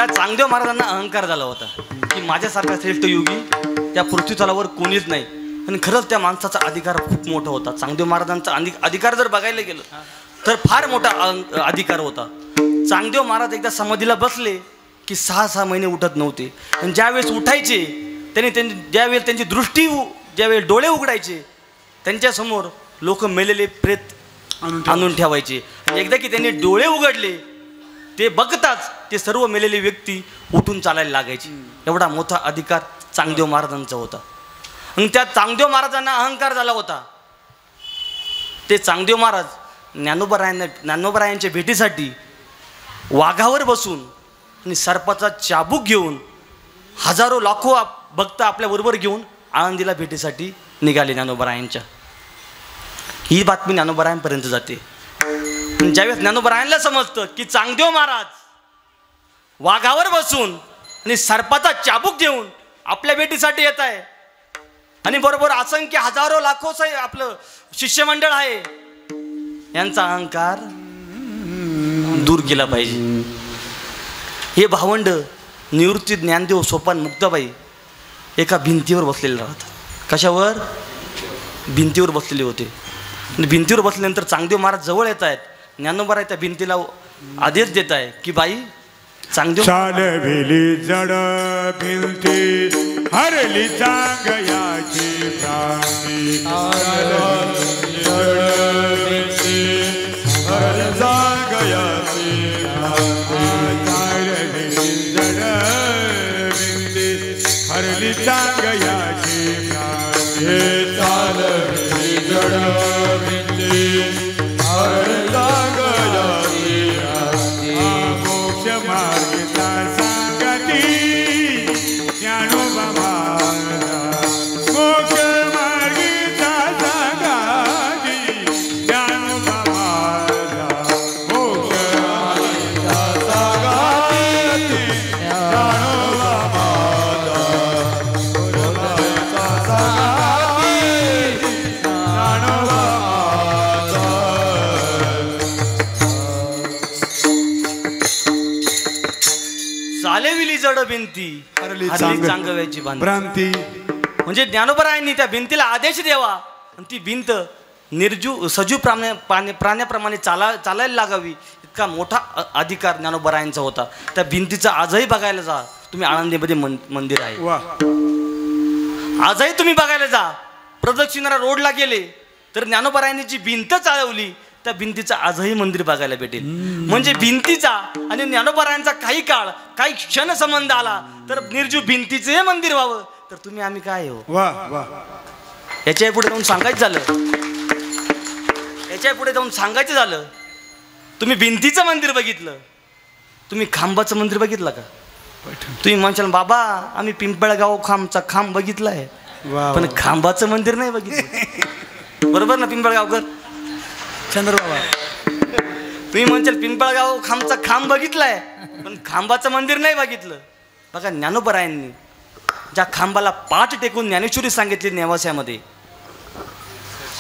त्या चांगदेव महाराजांना अहंकार झाला होता की माझ्यासारखा श्रेष्ठ योगी त्या पृथ्वीतलावर कोणीच नाही. आणि खरंच त्या माणसाचा अधिकार खूप मोठा होता. चांगदेव महाराजांचा अधिकार जर बघायला गेलं तर फार मोठा अधिकार होता. चांगदेव महाराज एकदा समाधीला बसले की 6-6 महिने उठत नव्हते. आणि ज्यावेळेस उठायचे ज्यावेळेस त्यांची दृष्टी ज्यावेळेस डोळे उघडायचे त्यांच्यासमोर लोक मेलेले प्रेत आणून ठेवायचे. एकदा की त्यांनी डोळे उघडले ते बघताच ते सर्व मेलेले व्यक्ती उठून चालायला लागायचे. एवढा मोठा अधिकार चांगदेव महाराजांचा होता. आणि त्या चांगदेव महाराजांना अहंकार झाला होता. ते चांगदेव महाराज ज्ञानोबरायांच्या भेटीसाठी वाघावर बसून आणि सर्पाचा चाबूक घेऊन हजारो लाखो भक्त आपल्याबरोबर घेऊन आळंदीला भेटीसाठी निघाले ज्ञानोबरायांच्या. ही बातमी ज्ञानोबरायांपर्यंत जाते. ज्यावेळेस ज्ञानोबरायांना समजतं की चांगदेव महाराज वाघावर बसून आणि सर्पाचा चाबूक घेऊन आपल्या भेटीसाठी येत आहे आणि बरोबर असंख्य हजारो लाखो आपलं शिष्यमंडळ आहे, यांचा अहंकार दूर केला पाहिजे. हे भावंड निवृत्ती ज्ञानदेव सोपान मुक्ताबाई एका भिंतीवर बसलेले राहतात. कशावर? भिंतीवर बसलेले होते. आणि भिंतीवर बसल्यानंतर चांगदेव महाराज जवळ येत आहेत. ज्ञानोबराय त्या भिंतीला आदेश देत आहे की बाई चांगदेव चालविली जड भिंती हरली चांगयाची भ्रांती हरली चांगयाची भ्रांती चालविली जड भिंती हरली चांगयाची भ्रांती मोक्ष मार्गीचा सांगती ज्ञानोबा माझा मोक्ष मार्गीचा सांगती ज्ञानोबा माझा मोक्ष मार्गीचा सांगती ज्ञानोबा माझा गुरुबाचा सांगती ज्ञानोबा माझा. चालविली जड भिंती हरली चांगव्याची भ्रांती. म्हणजे ज्ञानोबरायांनी त्या भिंतीला आदेश द्यावा आणि ती भिंत सजीव प्राण्याप्रमाणे चालायला लागावी इतका मोठा अधिकार ज्ञानोबरायांचा होता. त्या भिंतीचा आजही बघायला जा तुम्ही. आळंदीमध्ये मंदिर आहे. आजही तुम्ही बघायला जा. प्रदक्षिणा रोडला गेले तर ज्ञानोबरायांनी जी भिंत चालवली त्या भिंतीचं आजही मंदिर बघायला भेटेल. म्हणजे भिंतीचा आणि ज्ञानोबरायांचा काही काळ काही क्षण संबंध आला तर निर्जीव भिंतीचे मंदिर व्हावं तर तुम्ही आम्ही काय हो. याच्या पुढे जाऊन सांगायचं झालं तुम्ही भिंतीचं मंदिर बघितलं, तुम्ही खांबाचं मंदिर बघितलं का? तुम्ही म्हणशाल बाबा आम्ही पिंपळगाव खांबचा खांब बघितलाय पण खांबाचं मंदिर नाही बघितलं. बरोबर ना पिंपळगावकर चंद्रबाबा? तुम्ही म्हणशाल पिंपळगाव खांबचा खांब बघितलाय पण खांबाचं मंदिर नाही बघितलं. बघा ज्ञानोबरायांनी ज्या खांबाला पाठ टेकून ज्ञानेश्वरी सांगितली नेवास्यामध्ये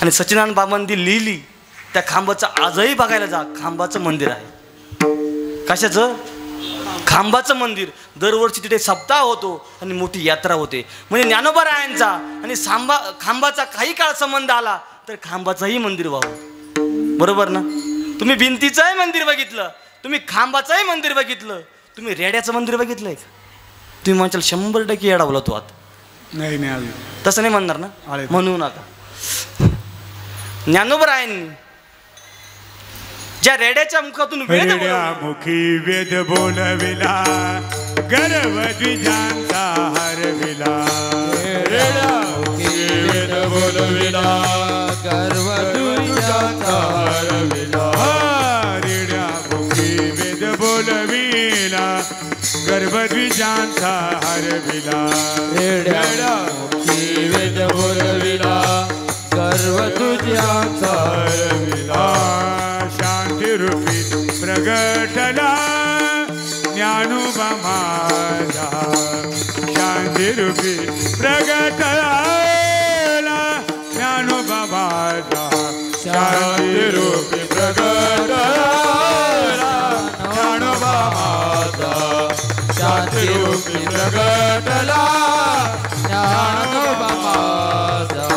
आणि सच्चिदानंद बाबांनी लिहिली त्या खांबाचं आजही बघायला जा. खांबाचं मंदिर आहे. कशाचं? खांबाचं मंदिर. दरवर्षी तिथे सप्ताह होतो आणि मोठी यात्रा होते. म्हणजे ज्ञानोबरायांचा आणि खांबाचा काही काळ संबंध आला तर खांबाचंही मंदिर व्हावं. बरोबर ना? तुम्ही भिंतीचंही मंदिर बघितलं, तुम्ही खांबाचंही मंदिर बघितलं, तुम्ही रेड्याचं मंदिर बघितलंय का? तुम्ही म्हणशाल 100% येडावला तू आता. नाही तसं नाही म्हणणार ना? म्हणू नका. ज्ञानोबरायांनी ज्या रेड्याच्या मुखातून मुखी वेद बोलविला गर्व द्विजांचा हरविला. वेद बोलविला गर्व द्विजांचा हरविला. रेड्या मुखी वेद बोलविला गर्व द्विजांचा हरविला. रेड्या मुखी वेद बोलविला गर्व द्विजांचा हरविला. शांती रूपी प्रगटला ज्ञानोबा माझा. शांती रूपी प्रगटला ज्ञानोबा माझा. शांती रूपी प्रगटला ज्ञानोबा माझा. प्रगटला ज्ञानोबा माझा.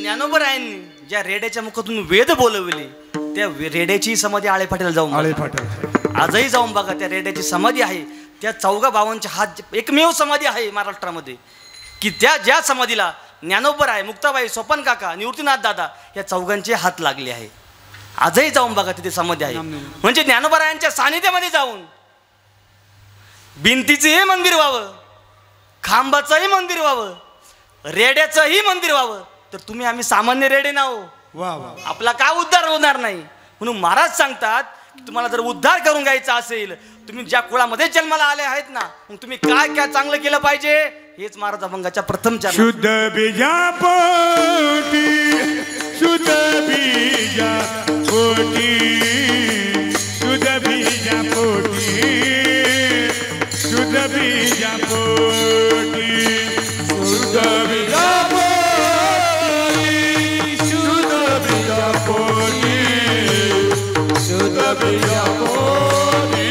ज्ञानोबरायांनी ज्या रेड्याच्या मुखातून वेद बोलवले त्या रेड्याची समाधी आळेफाट्याला जाऊन आजही जाऊन बघा. त्या रेड्याची समाधी आहे. त्या चौघा बाबांच्या हात एकमेव समाधी आहे महाराष्ट्रामध्ये की त्या ज्या समाधीला ज्ञानोबर आहे, मुक्ताबाई, सोपन काका, निवृत्तीनाथ दादा या चौघांचे हात लागले आहे. आजही जाऊन बघा तिथे समाधी आहे. म्हणजे ज्ञानोबरायांच्या सानिध्यामध्ये जाऊन भिंतीचंही मंदिर व्हावं, खांबाचंही मंदिर व्हावं, रेड्याचंही मंदिर व्हावं. तर तुम्ही आम्ही सामान्य रेडे ना हो, आपला का उद्धार होणार नाही. म्हणून महाराज सांगतात तुम्हाला जर उद्धार करून घ्यायचा असेल, तुम्ही ज्या कुळामध्ये जन्माला आले आहेत ना, मग तुम्ही काय काय चांगलं केलं पाहिजे हेच महाराज अभंगाच्या प्रथम चरण. शुद्ध बीजा पोटी, शुद्ध बीजा पोटी, शुद्ध बीजा पोटी, शुद्ध बीजा पोटी, शुद्ध बीजा पोटी, शुद्ध बीजा पोटी, शुद्ध बीजा पोटी,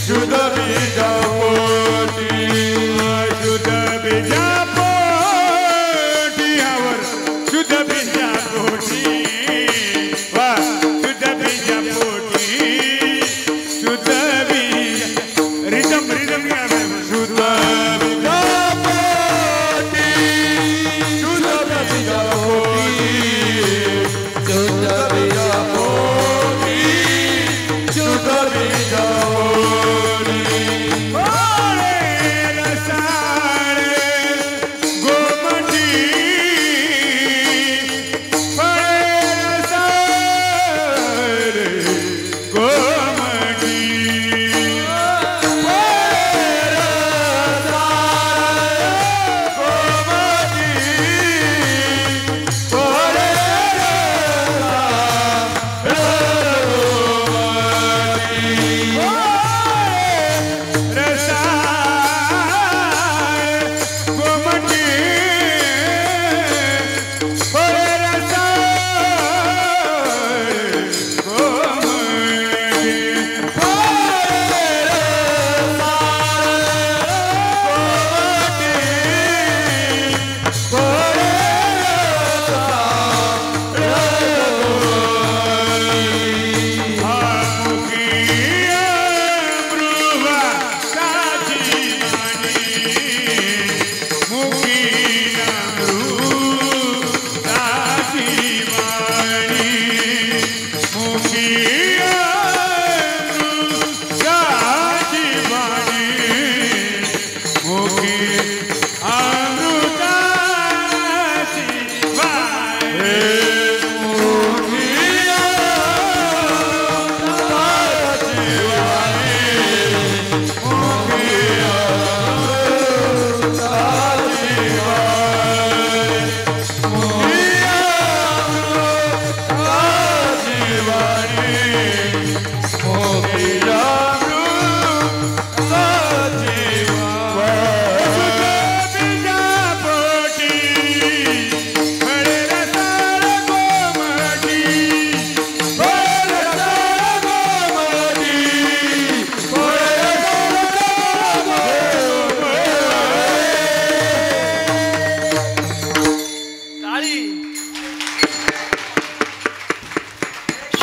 शुद्ध बीजा पोटी, शुद्ध बीजा पोटीवर शुद्ध बीजा पोटी, वा शुद्ध बीजा पोटी, शुद्ध बीजा रिदम रिदम शुद्ध बीजा पोटी, शुद्ध बीजा पोटी, शुद्ध बीजा पोटी, शुद्ध बीजा पोटी. ओरे रसाळे गोमटी, ओरे रसाळे गोमटी,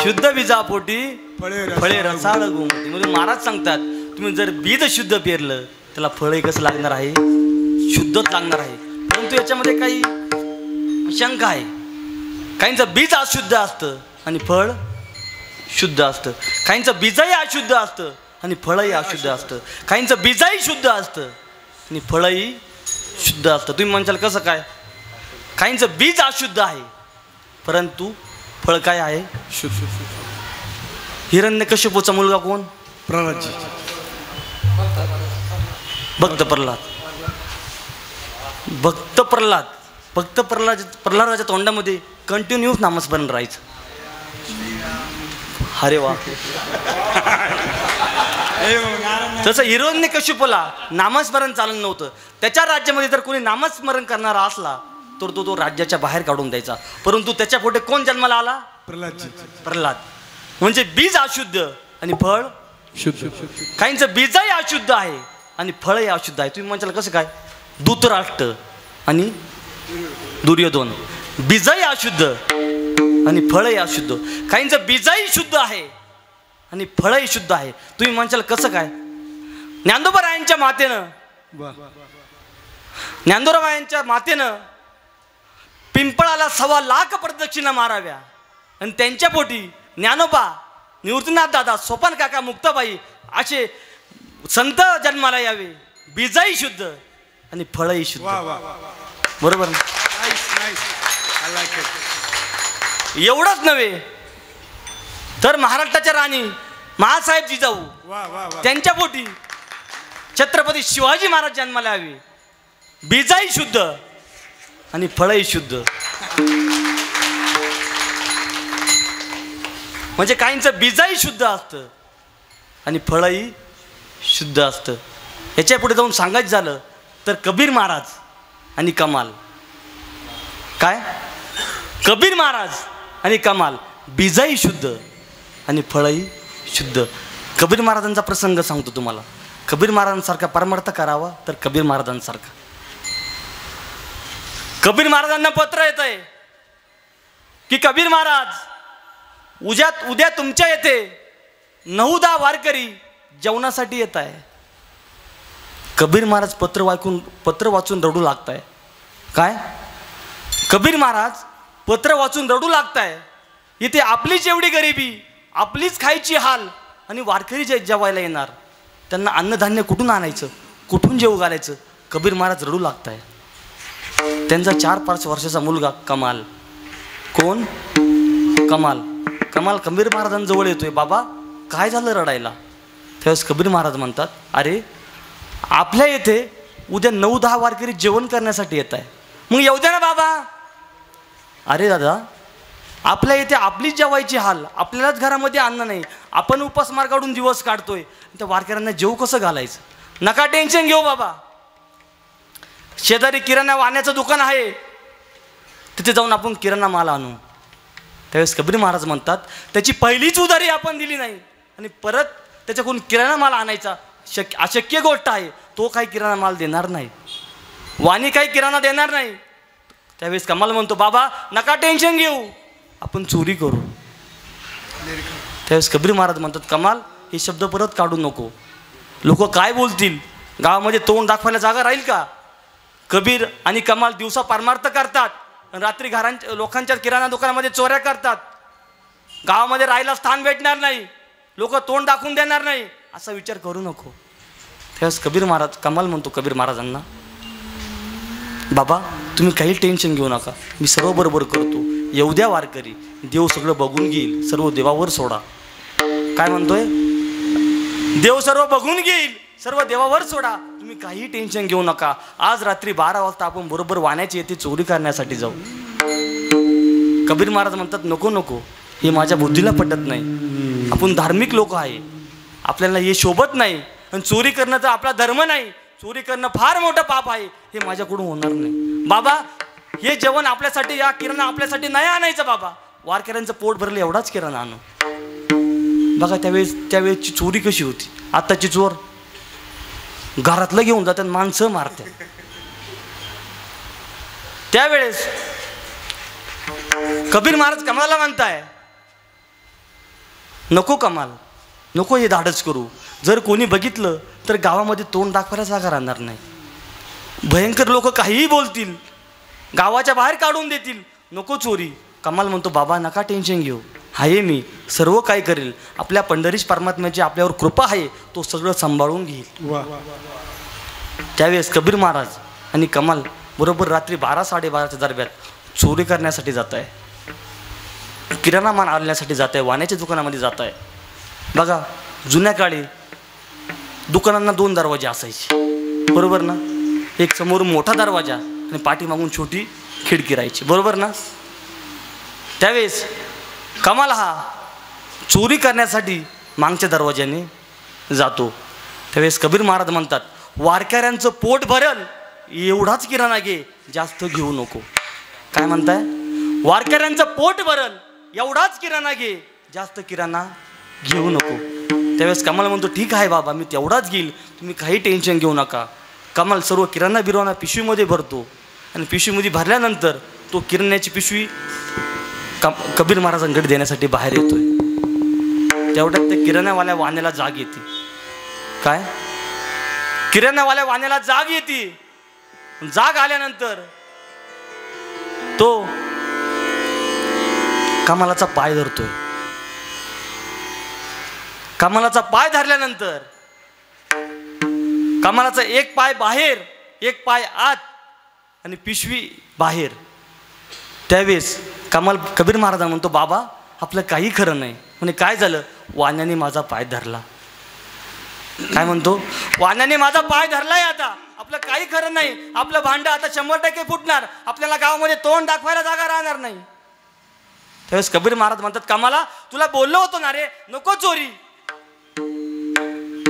शुद्ध बीजापोटी फळे रसाळ गोमटी. म्हणजे महाराज सांगतात तुम्ही जर बीज शुद्ध पेरलं त्याला फळ कसं लागणार आहे, शुद्धच लागणार आहे. परंतु याच्यामध्ये काही शंका आहे. काहींचं बीज अशुद्ध असतं आणि फळ शुद्ध असतं, काहींचं बीजही अशुद्ध असतं आणि फळही अशुद्ध असतं, काहींचं बीजही शुद्ध असतं आणि फळही शुद्ध असतं. तुम्ही म्हणशाल कसं काय? काहींचं बीज अशुद्ध आहे परंतु फळ काय आहे, शुद्ध. हिरण्यकश्यपूचा मुलगा कोण? प्रल्हाद. भक्त प्रल्हाद. भक्त प्रल्हाद. भक्त प्रल्हादाच्या तोंडामध्ये कंटिन्यू नामस्मरण राहायचं. अरे वा. तसं हिरण्यकश्यपूला नामस्मरण चालत नव्हतं. त्याच्या राज्यामध्ये जर कोणी नामस्मरण करणारा असला तर तो राज्याच्या बाहेर काढून द्यायचा. परंतु त्याच्या पोटे कोण जन्माला आला? प्रल्हाद. प्रल्हाद. म्हणजे बीज अशुद्ध आणि फळ शुद्ध. काहींचं बीजही अशुद्ध आहे आणि फळही अशुद्ध आहे. तुम्ही म्हणताल कसं काय? धृतराष्ट्र आणि दुर्योधन बीजही अशुद्ध आणि फळही अशुद्ध. काहींचं बीजही शुद्ध आहे आणि फळही शुद्ध आहे. तुम्ही म्हणताल कसं काय? ज्ञानोबारायांच्या मातेनं ज्ञानोबारायांच्या मातेनं पिंपळाला 1.25 प्रदक्षिणा माराव्या आणि त्यांच्या पोटी ज्ञानोबा, निवृत्तीनाथ दादा, सोपान काका, मुक्ताबाई असे संत जन्माला यावे. बीजही शुद्ध आणि फळही शुद्ध. बरोबर ना? एवढंच नव्हे तर महाराष्ट्राच्या राणी महासाहेब जिजाऊ त्यांच्या पोटी छत्रपती शिवाजी महाराज जन्माला यावे. बीजही शुद्ध आणि फळही शुद्ध. म्हणजे काहींचं बीजही शुद्ध असतं आणि फळही शुद्ध असतं. याच्या पुढे जाऊन सांगायचं झालं तर कबीर महाराज आणि कमाल. काय? कबीर महाराज आणि कमाल. बीजही शुद्ध आणि फळही शुद्ध. कबीर महाराजांचा प्रसंग सांगतो तुम्हाला. कबीर महाराजांसारखा परमार्थ करावा तर कबीर महाराजांसारखा. कबीर महाराजांना पत्र येत आहे की कबीर महाराज उद्या तुमच्या येथे 9-10 वारकरी जेवणासाठी येत आहे. कबीर महाराज पत्र वाचून रडू लागताय. काय? कबीर महाराज पत्र वाचून रडू लागताय. इथे आपलीच एवढी गरिबी, आपलीच खायची हाल आणि वारकरी जेवायला येणार, त्यांना अन्नधान्य कुठून आणायचं, कुठून जेवू घालायचं? कबीर महाराज रडू लागताय. त्यांचा 4-5 वर्षाचा मुलगा कमाल. कोण? कमाल. कमाल कबीर महाराजांजवळ येतोय. बाबा काय झालं रडायला? त्यावेळेस कबीर महाराज म्हणतात, अरे आपल्या येथे उद्या 9-10 वारकरी जेवण करण्यासाठी येत आहे. मग येऊ द्या ना बाबा. अरे दादा, आपल्या इथे आपलीच जेवायची हाल, आपल्यालाच घरामध्ये अन्न नाही, आपण उपासमार काढून दिवस काढतोय, त्या वारकऱ्यांना जेवू कसं घालायचं? नका टेन्शन घेऊ बाबा. शेजारी किराणा वाण्याचं दुकान आहे, तिथे जाऊन आपण किराणा माल आणू. त्यावेळेस कबीर महाराज म्हणतात, त्याची पहिलीच उधारी आपण दिली नाही आणि परत त्याच्याकडून किराणा माल आणायचा अशक्य गोष्ट आहे. तो काही किराणा माल देणार नाही, वाणी काही किराणा देणार नाही. त्यावेळेस कमाल म्हणतो, बाबा नका टेन्शन घेऊ, आपण चोरी करू. त्यावेळेस कबीर महाराज म्हणतात, कमाल हे शब्द परत काढू नको, लोक काय बोलतील, गावामध्ये तोंड दाखवायला जागा राहील का? कबीर आणि कमाल दिवसा परमार्थ करतात, रात्री लोकांच्या किराणा दुकानामध्ये चोऱ्या करतात. गावामध्ये राहायला स्थान भेटणार नाही, लोक तोंड दाखवून देणार नाही, असा विचार करू नको. त्यावेळेस कबीर महाराज, कमाल म्हणतो कबीर महाराजांना, बाबा तुम्ही काही टेन्शन घेऊ नका, मी सर्व बरोबर करतो. येऊ द्या वारकरी, देव सगळं बघून घेईल, सर्व देवावर सोडा. काय म्हणतोय? देव सर्व बघून घेईल, सर्व देवावर सोडा, तुम्ही काही टेन्शन घेऊ नका. आज रात्री 12 वाजता आपण बरोबर वाण्याची येथे चोरी करण्यासाठी जाऊ. कबीर महाराज म्हणतात, नको नको, हे माझ्या बुद्धीला पटत नाही. आपण धार्मिक लोक आहे, आपल्याला हे शोभत नाही, आणि चोरी करणं तर आपला धर्म नाही, चोरी करणं फार मोठं पाप आहे, हे माझ्याकडून होणार नाही. बाबा हे जेवण आपल्यासाठी, या किराणा आपल्यासाठी नाही आणायचं बाबा, वारकऱ्यांचं पोट भरलं एवढाच किराणा आणू. बघा त्यावेळेसची चोरी कशी होती. आताची चोर घरातलं घेऊन जातात, माणसं मारतात. त्यावेळेस कबीर महाराज कमालला म्हणताय, नको कमाल, नको हे धाडस करू. जर कोणी बघितलं तर गावामध्ये तोंड दाखवायला जागा राहणार नाही, भयंकर लोक काहीही बोलतील, गावाच्या बाहेर काढून देतील. नको चोरी. कमाल म्हणतो, बाबा नका टेन्शन घेऊ, आहे मी सर्व काय करेल. आपल्या पंढरीश परमात्म्याची आपल्यावर कृपा आहे, तो सगळं सांभाळून घेईल. त्यावेळेस कबीर महाराज आणि कमाल बरोबर रात्री 12-12:30च्या दरम्यान चोरी करण्यासाठी जात आहे, किराणा माल आणण्यासाठी जात आहे, वाण्याच्या दुकानामध्ये जात आहे. बघा जुन्या काळी दुकानांना 2 दरवाजे असायचे, बरोबर ना? एक समोर मोठा दरवाजा आणि पाठीमागून छोटी खिडकी राहायची, बरोबर ना? त्यावेळेस कमाल हा चोरी करण्यासाठी मागच्या दरवाज्याने जातो. त्यावेळेस कबीर महाराज म्हणतात, वारकऱ्यांचं पोट भरल एवढाच किराणा घे, जास्त घेऊ नको. काय म्हणताय? वारकऱ्यांचं पोट भरल एवढाच किराणा घे, जास्त किराणा घेऊ नको. त्यावेळेस कमल म्हणतो ठीक आहे बाबा, मी तेवढाच घेईल, तुम्ही काही टेन्शन घेऊ नका. कमल सर्व किराणा बिराणा पिशवीमध्ये भरतो आणि पिशवीमध्ये भरल्यानंतर तो किराण्याची पिशवी कबीर महाराजांकडे देण्यासाठी बाहेर येतोय. तेवढ्यात त्या किराणावाल्या वाण्याला जाग येते. काय? किराणावाल्या वाण्याला जाग येते. जाग आल्यानंतर तो कमलाचा पाय धरतोय. कमलाचा पाय धरल्यानंतर कमलाचा एक पाय बाहेर, एक पाय आत आणि पिशवी बाहेर. त्यावेळेस कबीर महाराज म्हणतो बाबा आपलं काही खरं नाही. म्हणजे काय झालं? वाण्याने माझा पाय धरला. काय म्हणतो? वाण्याने माझा पाय धरलाय, आता आपलं काही खरं नाही, आपलं भांडं आता 100% फुटणार, आपल्याला गावामध्ये तोंड दाखवायला जागा राहणार नाही. त्यावेळेस कबीर महाराज म्हणतात कमला तुला बोललो होतो ना रे नको चोरी,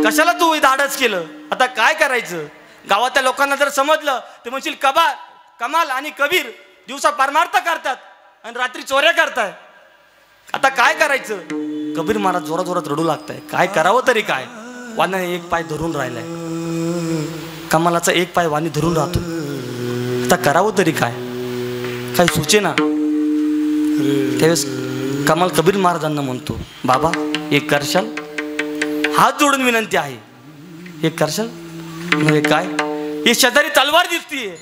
कशाला तू धाडस केलं? आता काय करायचं? गावातल्या लोकांना जर समजलं ते म्हणशील कमाल आणि कबीर दिवसा परमार्थ करतात आणि रात्री चोऱ्या करताय. आता काय करायचं? कबीर महाराज जोरात जोरात रडू लागताय. काय करावं तरी काय? वाण्याने एक पाय धरून राहिलाय, कमलाचा एक पाय वाणी धरून राहतो. आता करावं तरी काय? काय सुचेना. त्यावेळेस कमल कबीर महाराजांना म्हणतो बाबा एक करशाल? हात जोडून विनंती आहे, एक करशाल? म्हणजे काय? ही शेजारी तलवार दिसतीये,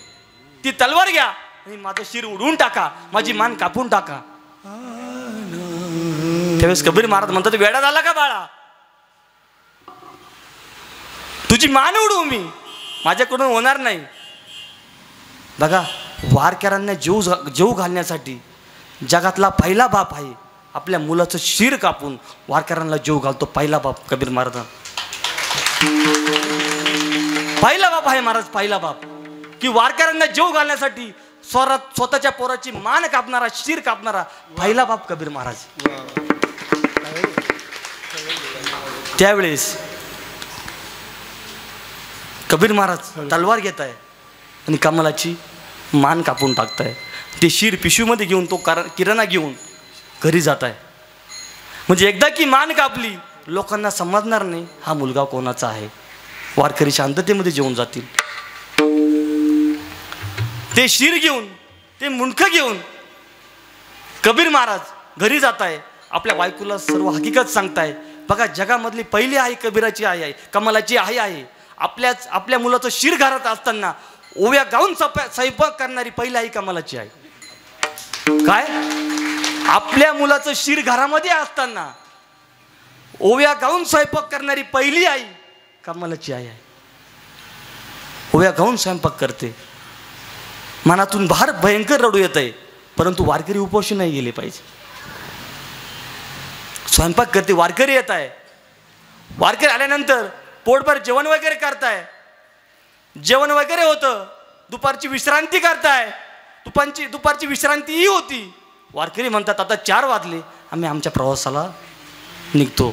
ती तलवार घ्या आणि माझं शिर उडवून टाका, माझी मान कापून टाका. त्यावेळेस कबीर महाराज म्हणतात वेडा झाला का बाळा? तुझी मान उडवू मी? माझ्याकडून होणार नाही. बघा वारकऱ्यांना जेव घालण्यासाठी जगातला पहिला बाप आहे, आपल्या मुलाचं शिर कापून वारकऱ्यांना जेव घालतो पहिला बाप कबीर महाराज. पहिला बाप आहे महाराज, पहिला बाप की वारकऱ्यांना जेव घालण्यासाठी स्वतःच्या पोराची मान कापणारा, शिर कापणारा पहिला बाप कबीर महाराज. त्यावेळेस कबीर महाराज तलवार घेत आहे आणि कमलाची मान कापून टाकताय. ते शिर पिशवीमध्ये घेऊन तो किराणा घेऊन घरी जात आहे. म्हणजे एकदा की मान कापली लोकांना समजणार नाही हा मुलगा कोणाचा आहे. वारकरी शांततेमध्ये जेवून जातील. ते शिर घेऊन, ते मुंडकं घेऊन कबीर महाराज घरी जात आहे. आपल्या बायकोला सर्व हकीकत सांगताय. बघा जगामधली पहिली आई कबीराची आई आहे, कमलाची आई आहे. आपल्या मुलाचं शिर घालत असताना ओव्या गाऊन स्वयंपाक करणारी पहिली आई कमलाची आहे. काय? आपल्या मुलाचं शिर घरामध्ये असताना ओव्या गाऊन स्वयंपाक करणारी पहिली आई कमलाची आई आहे. ओव्या गाऊन स्वयंपाक करते. मनातून बाहेर भयंकर रडू येत आहे, परंतु वारकरी उपोषी नाही गेले पाहिजे. स्वयंपाक करते, वारकरी येत आहे. वारकरी आल्यानंतर पोटभर जेवण वगैरे करताय, जेवण वगैरे होतं, दुपारची विश्रांती करताय. दुपारची विश्रांतीही होती. वारकरी म्हणतात आता 4 वाजले, आम्ही आमच्या प्रवासाला निघतो.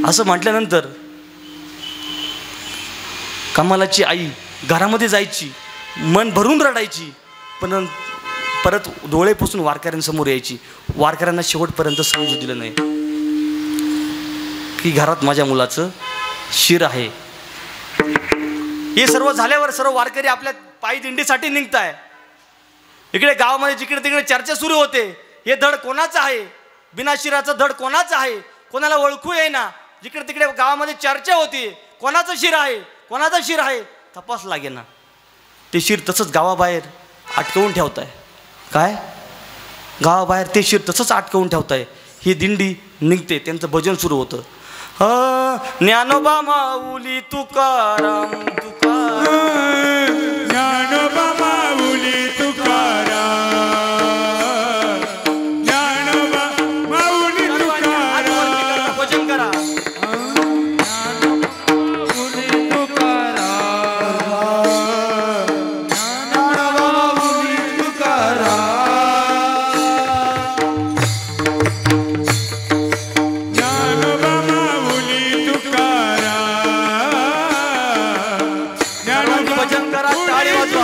असं म्हटल्यानंतर कमलाची आई घरामध्ये जायची, मन भरून रडायची, पण परत डोळे पुसून वारकऱ्यांसमोर यायची. वारकऱ्यांना शेवटपर्यंत समजू दिलं नाही की घरात माझ्या मुलाचं शिर आहे. हे सर्व झाल्यावर सर्व वारकरी आपल्या पायी दिंडीसाठी निघताय. इकडे गावामध्ये जिकडे तिकडे चर्चा सुरू होते, हे धड कोणाचं आहे, बिना शिराचं धड कोणाचं आहे, कोणाला ओळखू येईना. जिकडे तिकडे गावामध्ये चर्चा होती, कोणाचं शिर आहे, कोणाचं शिर आहे, तपास लागेना. ते शिर तसंच गावाबाहेर अटकवून ठेवताय. काय? गावाबाहेर ते शिर तसंच अटकवून ठेवताय. ही दिंडी निघते, त्यांचं भजन सुरू होतं. ज्ञानोबा माऊली तुकाराम तुकाराम, ज्ञानोबा माऊली तुकाराम, ज्ञानोबा माऊली तुकाराम. भजन करा. भजन करा, टाळी वाजवा.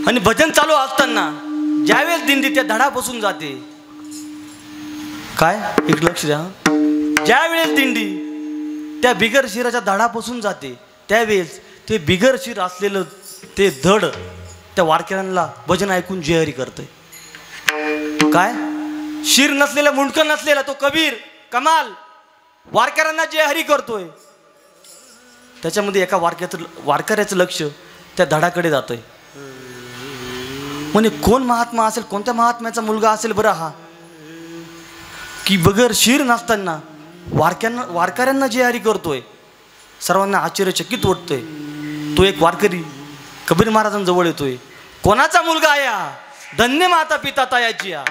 आणि भजन चालू असताना ज्यावेळेस दिंडी त्या धडापासून जाते, काय एक लक्ष द्या, ज्यावेळेस दिंडी त्या बिगर शिराच्या धडापासून जाते त्यावेळेस ते बिगर शिर असलेलं ते धड त्या वारकऱ्यांना भजन ऐकून जेहरी करतंय. काय शिर नसलेला, मुंडकं नसलेला तो कबीर कमाल वारकऱ्यांना जेहरी करतोय. त्याच्यामध्ये एका वारकऱ्याचं लक्ष त्या धडाकडे जातंय. म्हणे कोण महात्मा असेल, कोणत्या महात्म्याचा मुलगा असेल बरं हा, की बगर शिर नसताना वारकऱ्यांना जेहारी करतोय. सर्वांना आश्चर्यचकित वाटतोय. तो एक वारकरी कबीर महाराजांजवळ येतोय. कोणाचा मुलगा आहे हा? धन्य माता पिता तयाची हा.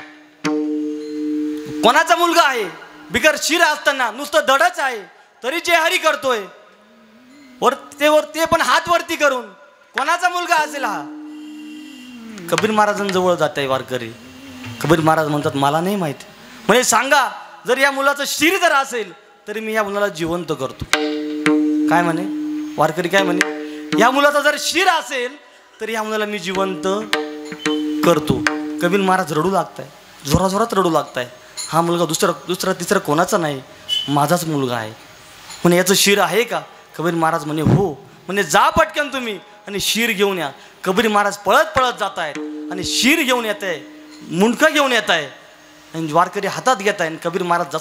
कोणाचा मुलगा आहे? बिगर शिर असताना नुसतं धडच आहे तरी जेहारी करतोय. ते पण हात वरती करून. कोणाचा मुलगा असेल हा? कबीर महाराजांजवळ जात आहे वारकरी. कबीर महाराज म्हणतात मला नाही माहिती. म्हणजे सांगा, जर या मुलाचं शिर जर असेल तरी मी या मुलाला जिवंत करतो. काय म्हणे वारकरी? काय म्हणे? या मुलाचा जर शिर असेल तर या मुलाला मी जिवंत करतो. कबीर महाराज रडू लागताय, जोराजोरात रडू लागताय. हा मुलगा दुसरा तिसरा कोणाचा नाही, माझाच मुलगा आहे. म्हणे याचं शिर आहे का? कबीर महाराज म्हणे हो. म्हणजे जा पटकन तुम्ही आणि शिर घेऊन या. कबीर महाराज पळत पळत जात आहेत आणि शिर घेऊन येत आहे, मुंडकं घेऊन येत आहे आणि वारकरी हातात घेत आहे. कबीर महाराज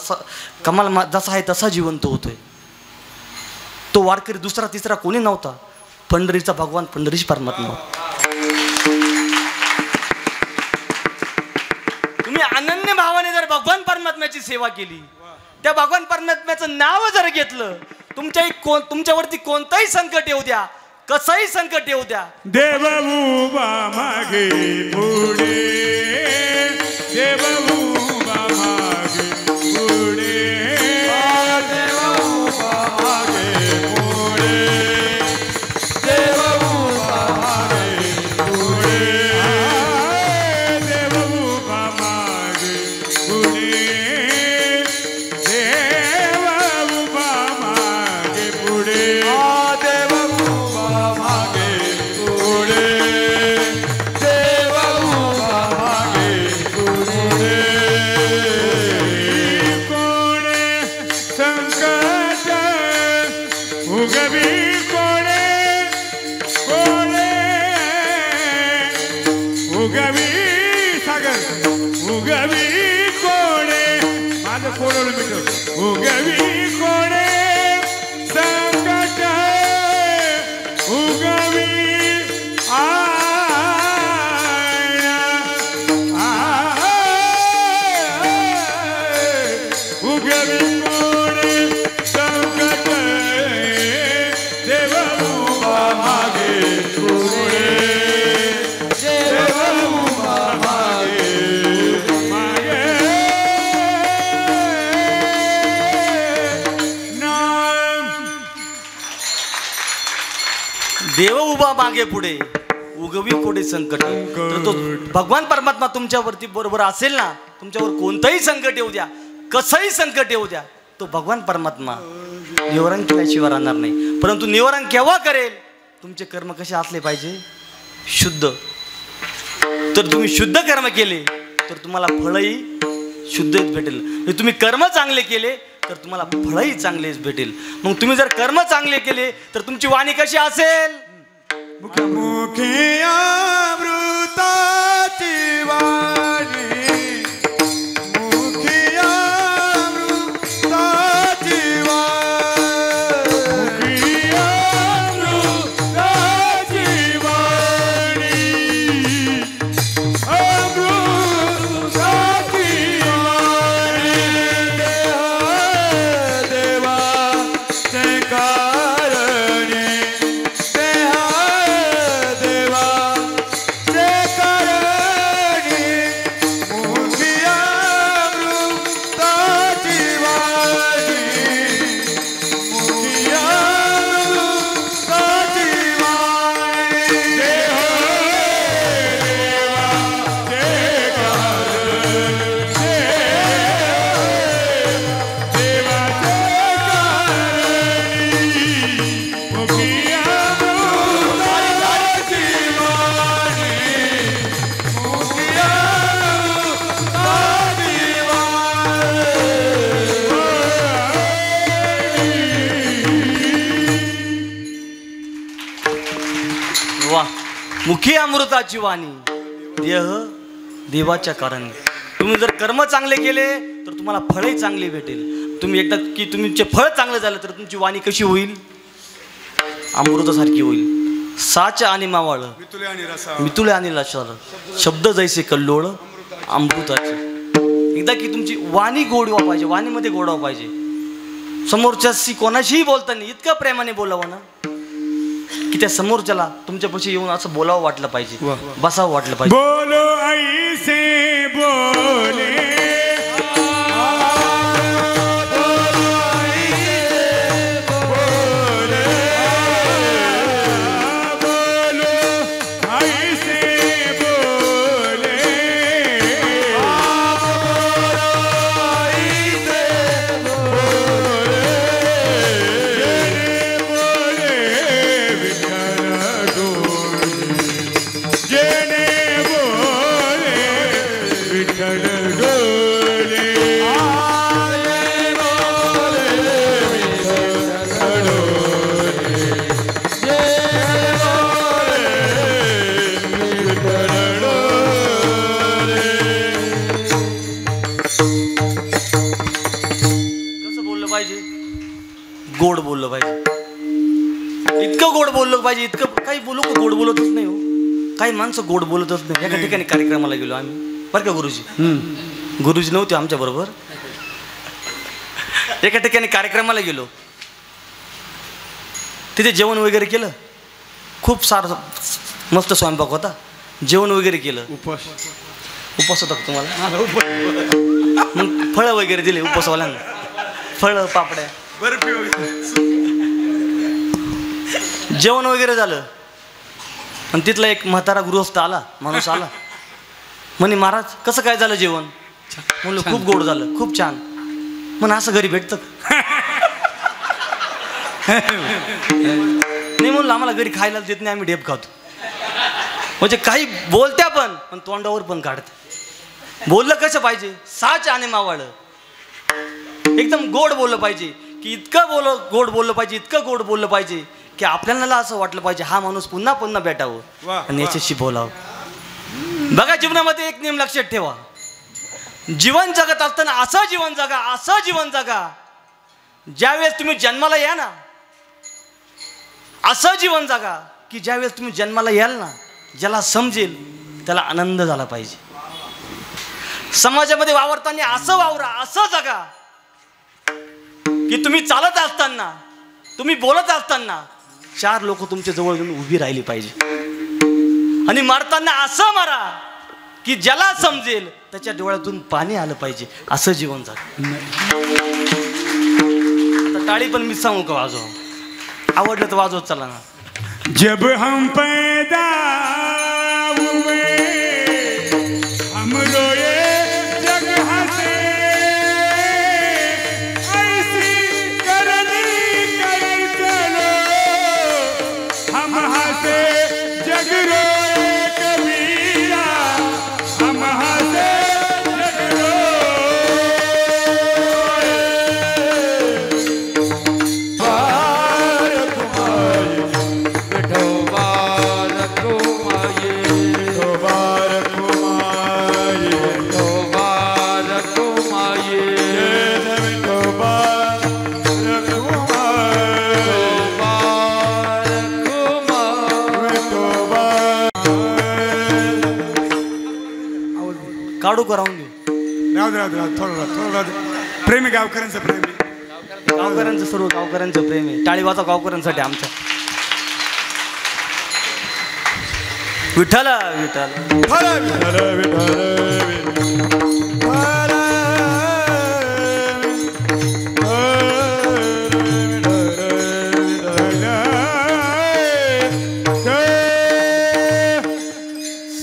जसा आहे तसा जिवंत होतोय. तो वारकरी दुसरा तिसरा कोणी नव्हता, पंढरीचा भगवान पंढरीश परमात्मा. तुम्ही अनन्य भावाने जर भगवान परमात्म्याची सेवा केली, त्या भगवान परमात्म्याचं नाव जर घेतलं, तुमच्यावरती कोणतंही संकट येऊ द्या, कसंही संकट येऊ द्या, देव उभा मागे पुढे, देव उभा मागे पुढे, देव उभा मागे पुढे, देव उभा मागे पुढे, देव उभा मागे पुढे, देव उभा मागे पुढे, देव देव उभा मागे पुढे उगवी कोडे संकट. तर तो भगवान परमात्मा तुमच्यावरती बरोबर असेल ना, तुमच्यावर कोणतंही संकट येऊ द्या, कसंही संकट येऊ द्या, तो भगवान परमात्मा निवारण केल्याशिवाय राहणार नाही. परंतु निवारण केव्हा करेल? तुमचे कर्म कसे असले पाहिजे? शुद्ध. तर तुम्ही शुद्ध कर्म केले तर तुम्हाला फळही शुद्धच भेटेल. तुम्ही कर्म चांगले केले तर तुम्हाला फळही चांगलेच भेटेल. मग तुम्ही जर कर्म चांगले केले तर तुमची वाणी कशी असेल? मुखी अमृताची वाणी मुखी अमृताची वाणी अमृताची वाणी अमृताची वाणी देवाचे कारणे मुखी अमृताची वाणी देह देवाच्या कारणे. तुम्ही जर कर्म चांगले केले तर तुम्हाला फळही चांगली भेटेल. तुम्ही एकदा की तुमचे फळ चांगलं झालं तर तुमची वाणी कशी होईल? अमृतासारखी होईल. साच आणि मावाळ मितुले आणि रसाळ शब्द जैसे कल्लोळ अमृताचे. एकदा की तुमची वाणी गोडवा पाहिजे, वाणीमध्ये गोडवा पाहिजे. समोरच्याशी कोणाशीही बोलताना इतकं प्रेमाने बोलावं ना की त्या समोरच्याला तुमच्यापाशी येऊन असं बोलावं वाटलं पाहिजे, बसावं वाटलं पाहिजे. बोलो ऐसे बोले गोड बोललं पाहिजे. इतकं गोड बोललं पाहिजे. इतकं काही बोलू का गोड बोलतच नाही हो. काही माणसं गोड बोलतच नाही. एका ठिकाणी कार्यक्रमाला गेलो आम्ही बरं का गुरुजी. गुरुजी नव्हते आमच्या बरोबर. एका ठिकाणी कार्यक्रमाला गेलो. तिथे जेवण वगैरे केलं. खूप सारं मस्त स्वयंपाक होता. जेवण वगैरे केलं. उपवास होता तुम्हाला? मग फळं वगैरे दिले उपवासवाल्यांना. फळं पापड्या जेवण वगैरे झालं. आणि तिथला एक म्हातारा गृहस्थ आला, माणूस आला. म्हणे महाराज कसं काय झालं जेवण? म्हणलं खूप गोड झालं, खूप छान. म्हण असं घरी भेटतं नाही. म्हणलं आम्हाला घरी खायला देत नाही, आम्ही ढेप खातो. म्हणजे काही बोलत्या पण तोंडावर पण काढत. बोललं कसं पाहिजे? साच आणि मावाळ एकदम गोड बोललं पाहिजे. की इतकं गोड बोललं पाहिजे, इतकं गोड बोललं पाहिजे की आपल्याला असं वाटलं पाहिजे हा माणूस पुन्हा पुन्हा भेटावं आणि याच्याशी बोलावं. बघा जीवनामध्ये एक नियम लक्षात ठेवा. जीवन जगत असताना असं जीवन जगा, असं जीवन जगा ज्यावेळेस तुम्ही जन्माला या ना, असं जीवन जगा की ज्यावेळेस तुम्ही जन्माला याल ना, ज्याला समजेल त्याला आनंद झाला पाहिजे. समाजामध्ये वावरताना असं वावरा, असं जगा की तुम्ही चालत असताना, तुम्ही बोलत असताना 4 लोक तुमच्या जवळ येऊन उभी राहिली पाहिजे. आणि मारताना असं मारा की ज्याला समजेल त्याच्या डोळ्यातून पाणी आलं पाहिजे. असं जीवन जगा. आता टाळी पण मी सांगू का वाजव? आवडलं तर वाजवत चला ना. जब हम पैदा हुए हम रोए जग हंसे, ऐसी करनी कर चलो हम हंसे जग रोए कबीरा, हम हंसे जग रोए। बार तुम्हारी विठोबा काढू करावून घेऊ. राहू दे, राहू दे, थोडं राहू दे. प्रेम आहे गावकऱ्यांचं, प्रेम आहे. गावकऱ्यांचं, सर्व गावकऱ्यांचं प्रेम आहे. टाळी वाजवा गावकऱ्यांसाठी आमच्या. विठ्ठल विठ्ठल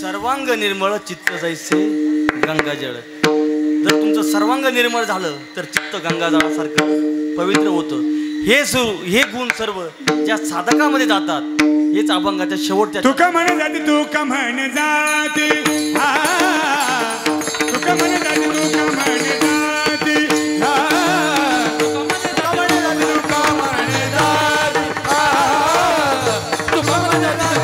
सर्वांग निर्मळ चित्त जैसे गंगाजळ. जर तुमचं सर्वांग निर्मळ झालं तर चित्त गंगाजळासारखं पवित्र होतं. हे गुण सर्व ज्या साधकामध्ये जातात हेच अभंगाच्या शेवटच्या. तुका म्हणे जाते, तुका म्हणे जाते, तुका म्हणे जाते, तुका म्हणे जाते, तुका म्हणे जाते, तुका म्हणे जाते, तुका म्हणे जाते, तुका म्हणे जाते,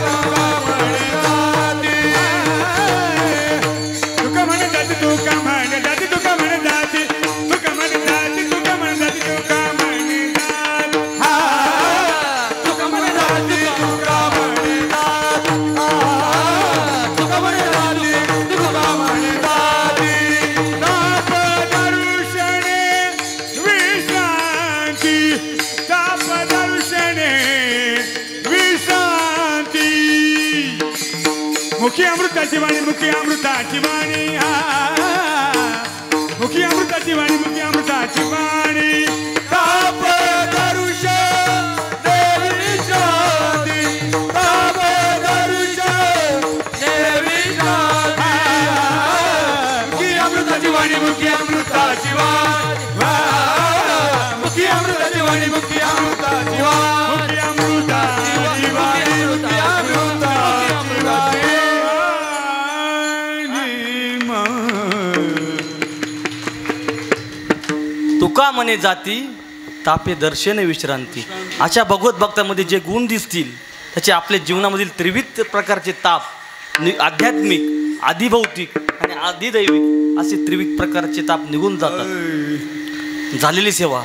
तुका म्हणे जाते, तुका म्हणे जाते, तुका म्हणे जाते, तुका म्हणे जाते, तुका म्हणे जाते, तुका म्हणे जाते, मुखी अमृताची वाणी, मुखी अमृताची वाणी, मुखी अमृताची वाणी, मुखी अमृताची वाणी. ताप दरुष देवी ज्योती, ताप दरुष देवी ज्योती, मुखी अमृताची वाणी, मुखी अमृताची वाणी, मुखी अमृताची वाणी, मुखी अमृताची वाणी, मुखी अमृताची वाणी, मुखी अमृताची वाणी. तुका म्हणे जाती तापे दर्शने विश्रांती. अशा भगवत भक्तामध्ये जे गुण दिसतील त्याचे आपल्या जीवनामधील त्रिविध प्रकारचे ताप, आध्यात्मिक, आदिभौतिक आणि आदिदैविक असे त्रिविध प्रकारचे ताप निघून जातात. झालेली सेवा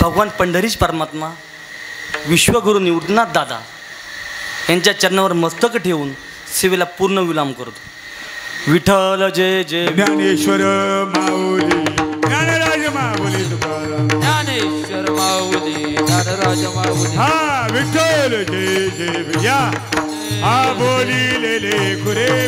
भगवान पंढरीश परमात्मा, विश्वगुरू निवृत्तीनाथ दादा यांच्या चरणावर मस्तक ठेवून सेवेला पूर्ण विराम करतो. विठ्ठल जय जय ज्ञानेश्वर माऊली, ज्ञानराज माऊली तुकाराम, ज्ञानेश्वर माऊली, ज्ञानराज माऊली. हा विठ्ठल जय जय भैया, हा बोली ले खुरे